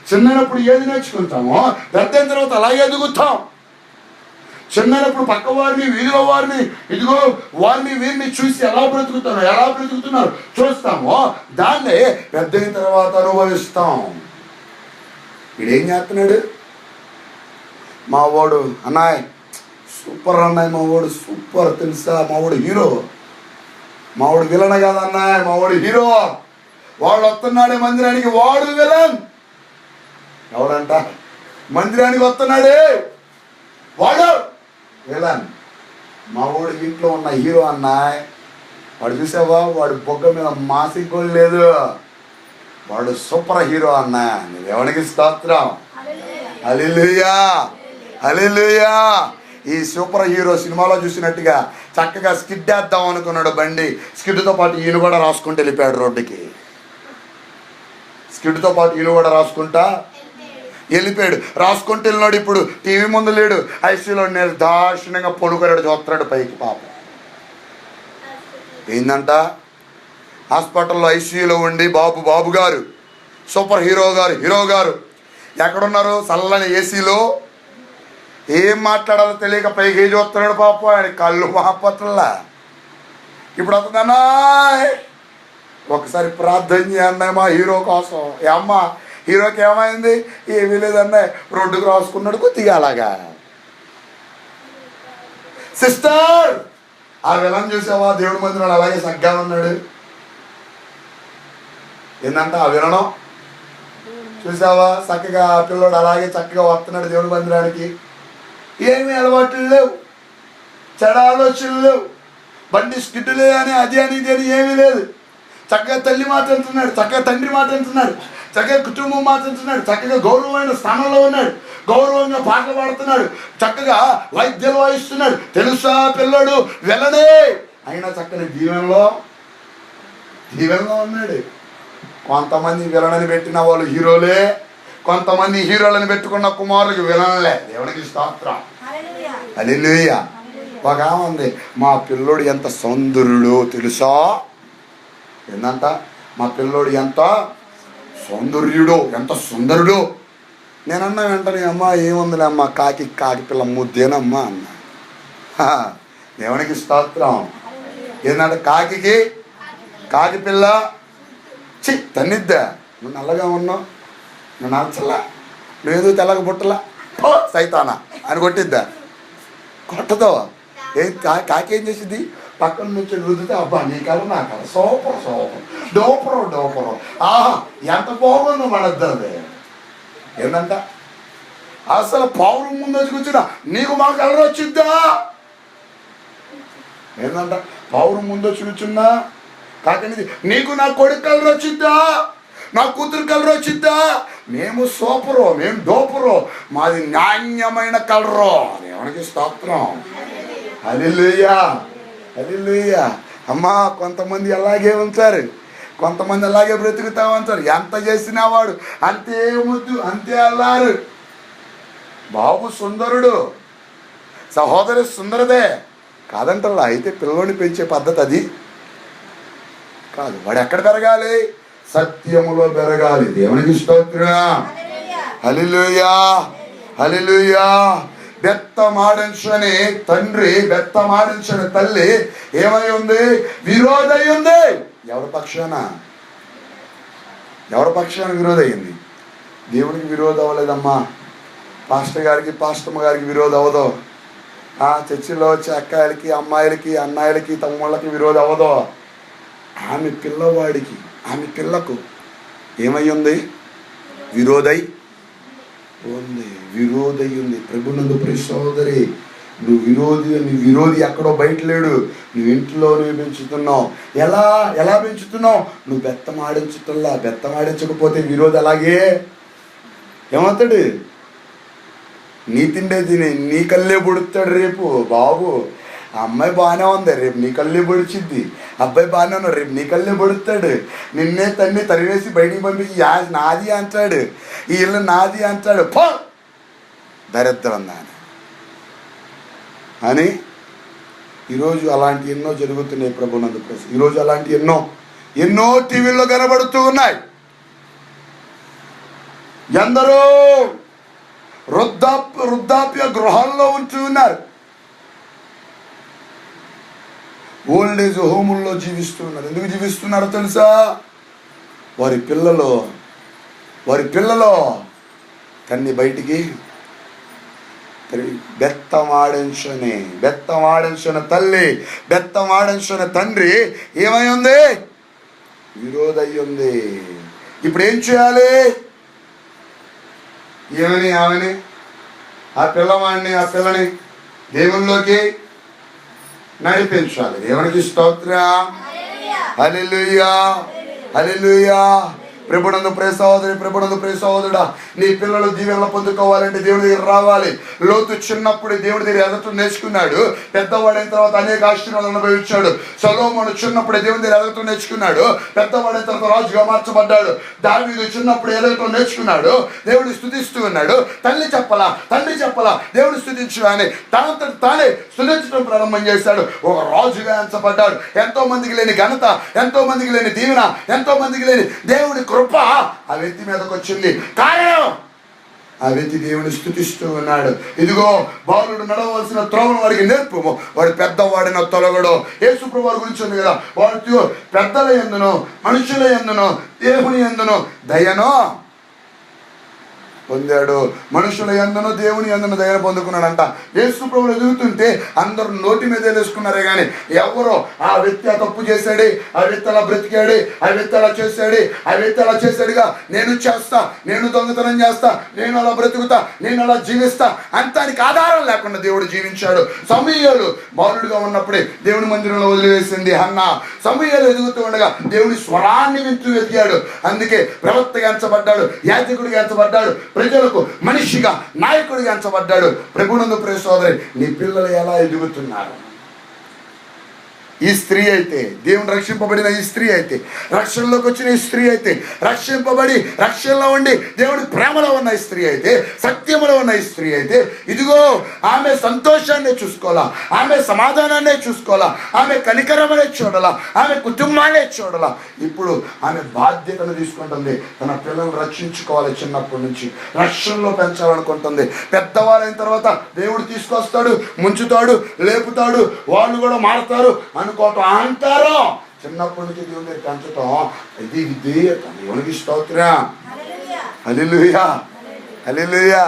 చిన్నప్పుడు ఏది నేర్చుకుంటామో పెద్దయిన తర్వాత అలాగే ఎదుగుతాం. చిన్నప్పుడు పక్క వారిని, వీధిలో వారిని, ఇదిగో వారిని వీరిని చూసి ఎలా బ్రతుకుతున్నారు చూస్తామో దాన్నే పెద్దయిన తర్వాత అనుభవిస్తాం. వీడేం చేస్తున్నాడు? మా వాడు అన్నాయ్ సూపర్, అన్నాయ్ మా వాడు సూపర్ తెలుసా, మా వాడు హీరో, మా వాడు విలన్ కాదన్నాయ్, మా వాడు హీరో. వాడు వస్తున్నాడే మందిరానికి, వాడు విలన్. ఎవడంట? మందిరానికి వస్తున్నాడే వాడు విలన్. మా వాడు ఇంట్లో ఉన్న హీరో అన్నాయ్. వాడు చూసావా, వాడు బొగ్గ మీద మాసిక్ కూడా లేదు, వాడు సూపర్ హీరో అన్నా. దేవునికి స్తోత్రం. హల్లెలూయా, హల్లెలూయా. ఈ సూపర్ హీరో సినిమాలో చూసినట్టుగా చక్కగా స్కిడ్ వేద్దాం అనుకున్నాడు బండి. స్కిడ్తో పాటు ఈయన కూడా రాసుకుంటూ వెళ్ళిపోయాడు రోడ్డుకి. స్కిడ్తో పాటు ఈయన కూడా రాసుకుంటా వెళ్ళిపోయాడు. రాసుకుంటూ వెళ్ళినాడు. ఇప్పుడు టీవీ ముందు లేడు, ఐసీలో నిర్దాక్షిణ్యంగా పొడుగురాడు, చూస్తున్నాడు పైకి. పాపం ఏందంట? హాస్పిటల్లో ఐసీయూలో ఉండి బాబు గారు, సూపర్ హీరో గారు ఎక్కడున్నారు? చల్లని ఏసీలో. ఏం మాట్లాడాలో తెలియక పైకి చూస్తున్నాడు పాప. ఆయన కళ్ళు మహాపత్రలా. ఇప్పుడు అతనన్నా ఒకసారి ప్రార్థన చేయండి మా హీరో కోసం. అమ్మ హీరోకి ఏమైంది? ఏమీ లేదన్నా, రోడ్డుకు రాసుకున్నాడు కొద్దిగా అలాగా. సిస్టర్, ఆ విలన్ చూసావా? దేవుడి మందిరాలు అలాగే సగ్గా ఉన్నాడు. ఏంటంట ఆ వినడం చూసావా? చక్కగా పిల్లోడు అలాగే చక్కగా వస్తున్నాడు దేవుడి మందిరానికి. ఏమీ అలవాట్లు లేవు, చెడ ఆలోచనలు లేవు, బండి స్కిడ్డులే అని అది అని ఇది అని ఏమీ లేదు. చక్కగా తల్లి మాట అంటున్నాడు, చక్కగా తండ్రి మాట అంటున్నాడు. చక్కగా కుటుంబం ఆచరిస్తున్నాడు, చక్కగా గౌరవమైన స్థానంలో ఉన్నాడు, గౌరవంగా పాటలు పాడుతున్నాడు, చక్కగా వైద్యులు వాయిస్తున్నాడు. తెలుసా పిల్లడు వెళ్ళడే అయినా చక్కని దీవెనలో ఉన్నాడు. కొంతమంది విలనని పెట్టిన వాళ్ళు హీరోలే, కొంతమంది హీరోలను పెట్టుకున్న కుమారులకు విలనలే. దేవునికి స్తోత్రం. హల్లెలూయా. ఒక ఆమె ఉంది, మా పిల్లోడు ఎంత సౌందర్యుడు తెలుసా. ఏందంట, మా పిల్లోడు ఎంత సౌందర్యుడు, ఎంత సుందరుడు. నేనన్నా వెంటనే అమ్మ ఏముందిలే అమ్మ, కాకి పిల్ల ముద్దేనమ్మా అన్న. దేవునికి స్తోత్రం. ఏంటంటే కాకి పిల్ల తన్నిద్దా, నువ్వు నల్లగా ఉన్నావు, నువ్వు నచ్చలా, లేదు తెల్లగా పుట్టలా, సైతానా అని కొట్టిద్దా? కొట్టదో. కాకి ఏం చేసింది, పక్కన నుంచి రుద్దితే అబ్బా నీ కల నా కల సూపర్ డోపరో ఆహా ఎంత బాగుందో మనద్దది. ఏంటంట, అసలు పౌరం ముందు వచ్చి కూర్చున్నా నీకు మా కలర్ వచ్చిద్దా. ఏంటంట, పౌరం ముందు వచ్చి కూర్చున్నా కాకనిది నీకు నా కొడుకు కలర్ వచ్చిద్దా, నా కూతురు కలర్ వచ్చిద్దా. మేము సూపరు, మేము డోపరు, మాది నాణ్యమైన కలరు. దేవునికి స్తోత్రం. హల్లెలూయా. అమ్మా కొంతమంది అలాగే ఉంటారు, కొంతమంది అలాగే బ్రతుకుతా ఉంటారు. ఎంత చేసినా వాడు అంతే ముద్దు, అంతే అల్లారు. బాబు సుందరుడు, సహోదరి సుందరదే కాదంటల్లా. అయితే పిల్లోని పెంచే పద్ధతి అది కాదు. వాడు ఎక్కడ పెరగాలి, సత్యములో పెరగాలి. దేవునికి స్తోత్రం. హల్లెలూయా. బెత్తమాడించని తండ్రి, బెత్తమాడించని తల్లి ఏమై ఉంది, విరోధై ఉంది. ఎవరి పక్షాన విరోధయింది? దేవుడికి విరోధం అవ్వలేదమ్మా, పాస్టర్ గారికి పాస్టమ్మ గారికి విరోధం అవ్వదు, చర్చిలో వచ్చే అక్కాయిలకి అమ్మాయిలకి అన్నాయిలకి తమ్ముళ్ళకి విరోధం అవ్వదు. ఆమె పిల్లకు ఏమై ఉంది, విరోధై ఉంది. ప్రభునందు ప్రియ సోదరి, నువ్వు విరోధి ఎక్కడో బయట లేడు, నువ్వు ఇంట్లోనే పెంచుతున్నావు. ఎలా పెంచుతున్నావు? నువ్వు బెత్తమాడించకపోతే విరోధి అలాగే ఏమవుతాడు, నీ తిండే తిని నీ కళ్ళే పొడుస్తాడు. రేపు బాబు ఆ అమ్మాయి బాగానే ఉంది, రేపు నీ కళ్ళే పొడిచిద్ది. అబ్బాయి బాగానే ఉన్నాడు, రేపు నీ కళ్ళే పొడుస్తాడు. నిన్నే తన్ని తరివేసి బయటికి పంపించి నాది అంటాడు, ఈ ఇల్లు నాది అంటాడు. పో దరిద్రం అని ఈరోజు అలాంటి ఎన్నో జరుగుతున్నాయి ప్రభునందు. ఈరోజు అలాంటి ఎన్నో టీవీల్లో కనబడుతూ ఉన్నాయి. ఎందరో వృద్ధాప్య గృహాల్లో ఉంటూ ఉన్నారు, ఓల్డ్ ఏజ్ హోముల్లో జీవిస్తున్నారు. ఎందుకు జీవిస్తున్నారో తెలుసా? వారి పిల్లలు తన్ని బయటికి బెత్తమాడించిన తల్లి, బెత్తమాడించిన తండ్రి ఏమై ఉంది, విరోధయ్యుంది. ఇప్పుడు ఏం చేయాలి? ఆమెని ఆ పిల్లని దేవుల్లోకి నడిపించాలి. దేవునికి స్తోత్రం. హల్లెలూయా. ప్రభునందు ప్రియ సహోదరుడా, నీ పిల్లలు దీవెనలు పొందుకోవాలంటే దేవుడి దగ్గర రావాలి. లోతు చిన్నప్పుడు దేవుడి దగ్గర ఎదగటం నేర్చుకున్నాడు, పెద్దవాడైన తర్వాత అనేక ఆశీర్వాదాలను అనుభవించాడు. సొలొమోను చిన్నప్పుడు దేవుడి దగ్గర ఎదగటం నేర్చుకున్నాడు, పెద్దవాడైన తర్వాత రాజుగా మార్చబడ్డాడు. దావీదు చిన్నప్పుడు ఎదగటం నేర్చుకున్నాడు, దేవుడిని స్తుతిస్తూ ఉన్నాడు. తండ్రి చెప్పలా దేవుడు స్తుతించు అని తనంతట తానే స్తుతించడం ప్రారంభం చేశాడు. ఒక రాజుగా ఎంచబడ్డాడు. ఎంతో మందికి లేని ఘనత, ఎంతో మందికి లేని దీవెన, ఎంతో మందికి లేని దేవుడి కృప ఆ వ్యక్తి మీదకి వచ్చింది. కారణం ఆ వ్యక్తి దేవుని స్తుతిస్తూ ఉన్నాడు. ఇదిగో బాలుడు నడవలసిన త్రోవను వాడికి నేర్పము, వాడు పెద్దవాడిన తొలగడు. యేసు ప్రభువు వారి గురించి ఉంది కదా, వాడు పెద్దల యందును మనుషుల యందును దేవుని యందును దయను పొందాడు. మనుషుల యందును దేవుని యందును దయ పొందుకున్నాడంట. యేసు ప్రభువులు ఎదుగుతుంటే అందరూ నోటి మీద వేసుకున్నారే కానీ ఎవరో ఆ వ్యక్తి తప్పు చేశాడు, ఆ వ్యక్తి అలా బ్రతికాడు, ఆ వ్యక్తి అలా చేశాడు, ఆ వ్యక్తి అలా చేశాడుగా, నేను చేస్తా, నేను దొంగతనం చేస్తా, నేను అలా బ్రతుకుతా, నేను అలా జీవిస్తా అంతానికి ఆధారం లేకుండా దేవుడు జీవించాడు. సమూయేలు బాలుడుగా ఉన్నప్పుడే దేవుని మందిరంలో వదిలివేసింది హన్న. సమూయేలు ఎదుగుతూ ఉండగా దేవుని స్వరాన్ని వింటూ వెతికాడు. అందుకే ప్రవక్తగా ఎంచబడ్డాడు, యాజకుడిగా ఎంచబడ్డాడు, ప్రజలకు మనిషిగా నాయకుడిగా ఎంచబడ్డాడు. ప్రభునందు ప్రియ సోదరి, నీ పిల్లలు ఎలా ఎదుగుతున్నారు? ఈ స్త్రీ అయితే, దేవుని రక్షింపబడిన ఈ స్త్రీ అయితే, రక్షణలోకి వచ్చిన ఈ స్త్రీ అయితే, రక్షింపబడి రక్షణలో ఉండి దేవుడి ప్రేమలో ఉన్న ఈ స్త్రీ అయితే, సత్యములో ఉన్న ఈ స్త్రీ అయితే, ఇదిగో ఆమె సంతోషాన్ని చూసుకోవాలా, ఆమె సమాధానాన్ని చూసుకోవాలా, ఆమె కనికరమనే చూడాలా, ఆమె కుటుంబాన్ని చూడాలా. ఇప్పుడు ఆమె బాధ్యతను తీసుకుంటుంది. తన పిల్లలను రక్షించుకోవాలి. చిన్నప్పటి నుంచి రక్షణలో పెంచాలనుకుంటుంది. పెద్దవాళ్ళైన తర్వాత దేవుడు తీసుకొస్తాడు, ముంచుతాడు, లేపుతాడు, వాళ్ళు కూడా మారుతారు అనుకోవటం అంటారు. చిన్నప్పటి నుంచి దేవుని పెంచటం ఇది విధేయత. దేవునికి స్తోత్రం. హల్లెలూయా, హల్లెలూయా.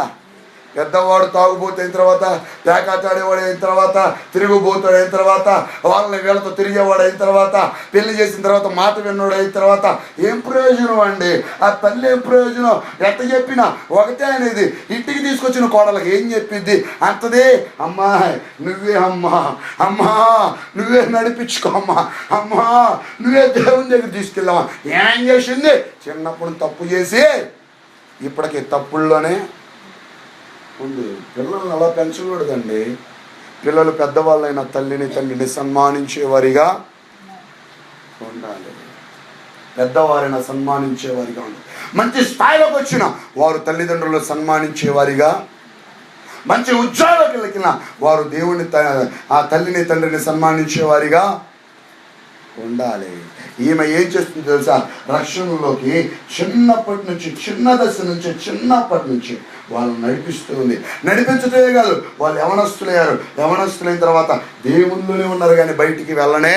పెద్దవాడు తాగుబోతు అయిన తర్వాత, పేకాటాడేవాడు అయిన తర్వాత, తిరుగుబోతాడు అయిన తర్వాత, వాళ్ళని వీళ్ళతో తిరిగేవాడు అయిన తర్వాత, పెళ్లి చేసిన తర్వాత మాట విన్నోడు అయిన తర్వాత ఏం ప్రయోజనం అండి? ఆ తల్లి ఏం ప్రయోజనం? ఎట్ట చెప్పినా ఒకటే అనేది. ఇంటికి తీసుకొచ్చిన కోడలకు ఏం చెప్పిద్ది? అంతదే, అమ్మా నువ్వే అమ్మా, అమ్మా నువ్వే నడిపించుకో, అమ్మా అమ్మా నువ్వే దేవుని దగ్గర తీసుకెళ్ళామా. ఏం చేసింది? చిన్నప్పుడు తప్పు చేసి ఇప్పటికి తప్పుల్లోనే ఉంది. పిల్లల్ని అలా పెంచకూడదండి. పిల్లలు పెద్దవాళ్ళైన తల్లిని తండ్రిని సన్మానించేవారిగా ఉండాలి. పెద్దవారిని సన్మానించేవారిగా ఉండాలి. మంచి స్థాయిలోకి వచ్చిన వారు తల్లిదండ్రులు సన్మానించేవారిగా, మంచి ఉద్యోగాలకు వెళ్ళిన వారు దేవుని ఆ తల్లిని తండ్రిని సన్మానించేవారిగా ఉండాలి. ఈమె ఏం చేస్తుంది తెలుసా? రక్షణలోకి చిన్నప్పటి నుంచి, చిన్న దశ నుంచి, చిన్నప్పటి నుంచి వాళ్ళు నడిపిస్తూ ఉంది. నడిపించటమే కాదు, వాళ్ళు యవనస్తులయ్యారు. యవనస్తులైన తర్వాత దేవుళ్ళలోనే ఉన్నారు కానీ బయటికి వెళ్ళలా,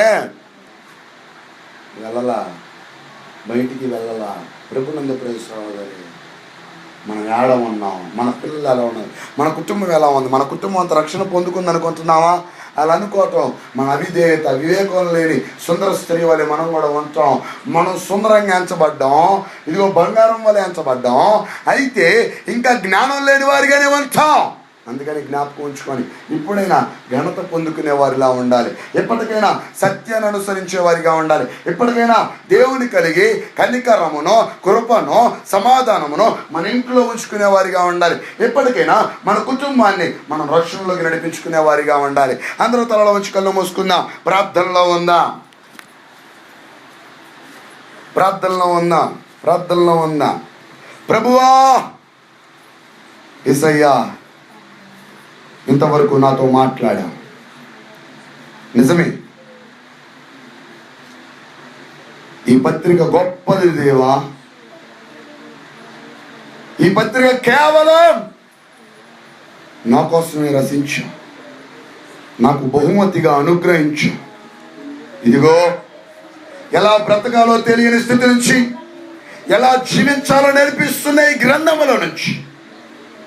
బయటికి వెళ్ళలా. ప్రభునందు ప్రేమించాలి. మనం ఎలా ఉన్నాం? మన పిల్లలు ఎలా ఉన్నారు? మన కుటుంబం ఎలా ఉంది? మన కుటుంబం అంత రక్షణ పొందుకుంది అనుకుంటున్నావా? అలా అనుకోవటం మన అవిధేయత. వివేకం లేని సుందర స్త్రీ వల్ల మనం కూడా ఉంటాం. మనం సుందరంగా ఎంచబడ్డాం, ఇదిగో బంగారం వల్ల ఎంచబడ్డాం. అయితే ఇంకా జ్ఞానం లేని వారిగానే ఉంటాం. అందుకని జ్ఞాపకం ఉంచుకొని ఇప్పుడైనా ఘనత పొందుకునే వారిలా ఉండాలి. ఎప్పటికైనా సత్యాన్ని అనుసరించే వారిగా ఉండాలి. ఎప్పటికైనా దేవుని కలిగి కనికరమును, కృపను, సమాధానమును మన ఇంట్లో ఉంచుకునే వారిగా ఉండాలి. ఎప్పటికైనా మన కుటుంబాన్ని మనం రక్షణలోకి నడిపించుకునే వారిగా ఉండాలి. అందరూ తలలో ఉంచి కళ్ళు మూసుకుందాం. ప్రార్థనలో ఉందాం, ప్రార్థనలో ఉందాం, ప్రార్థనలో ఉందాం. ప్రభువా యేసయ్యా, ఇంతవరకు నాతో మాట్లాడా. నిజమే, ఈ పత్రిక గొప్పది దేవా. ఈ పత్రిక కేవలం నా కోసమే రచించు, నాకు బహుమతిగా అనుగ్రహించు. ఇదిగో ఎలా బ్రతకాలో తెలియని స్థితి నుంచి ఎలా జీవించాలో నేర్పిస్తున్న ఈ గ్రంథముల నుంచి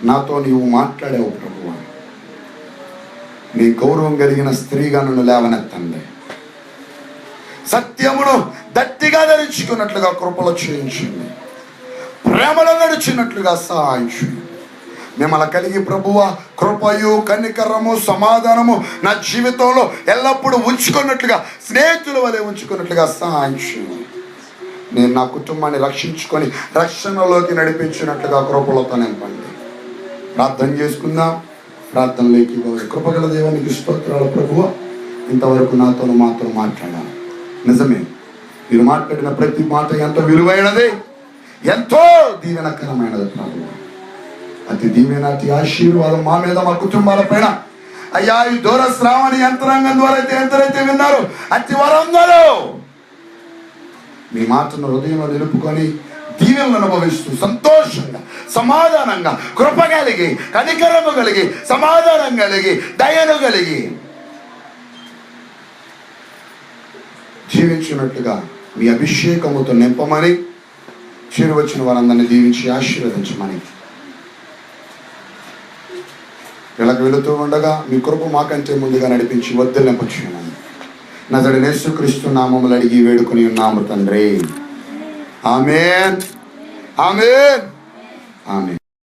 నాతో నీవు మాట్లాడావు ప్రభువా. నీ గౌరవం కలిగిన స్త్రీగా నన్ను లేవనెత్తండి. సత్యమును గట్టిగా ధరించుకున్నట్లుగా కృపలో చేయించండి. ప్రేమలో నడిచినట్లుగా సహాయించండి. మిమ్మల్ని కలిగి ప్రభువా కృపయు, కనికరము, సమాధానము నా జీవితంలో ఎల్లప్పుడూ ఉంచుకున్నట్లుగా, స్నేహితుల వలె ఉంచుకున్నట్లుగా సహాయించండి. నేను నా కుటుంబాన్ని రక్షించుకొని రక్షణలోకి నడిపించినట్లుగా కృపలతో నింపండి. ప్రార్థన చేసుకుందాం. ప్రార్థనలోకి కృపగల దేవానికి స్తోత్రాలు. ప్రభువా, ఇంతవరకు నాతో మాత్రం మాట్లాడాను. నిజమే, మీరు మాట్లాడిన ప్రతి మాట ఎంతో విలువైనది, ఎంతో దీవెనకరమైనది ప్రభువా. అతి దీవెన, అతి ఆశీర్వాదం మా మీద, మా కుటుంబాల పైన అయ్యా ఈ దూర శ్రావణి యంత్రాంగం ద్వారా ఎంతైతే విన్నారు అతి వరందరూ మీ మాటను హృదయంలో నిలుపుకొని దీవెనలు అనుభవిస్తూ సంతోషంగా, సమాధానంగా, కృప కలిగి, కనికరము కలిగి, సమాధానం కలిగి, దయను కలిగి జీవించినట్లుగా మీ అభిషేకముతో నింపమని, చేరువచ్చిన వారందరినీ దీవించి ఆశీర్వదించమని ఇలాగ వెళుతూ ఉండగా మీ కృప మాకంటే ముందుగా నడిపించి వద్దలింపచేయమని నజరేయుడైన యేసుక్రీస్తు నామములో అడిగి వేడుకొని ఉన్నాము తండ్రి. ఆమేన్, ఆమేన్, ఆమేన్.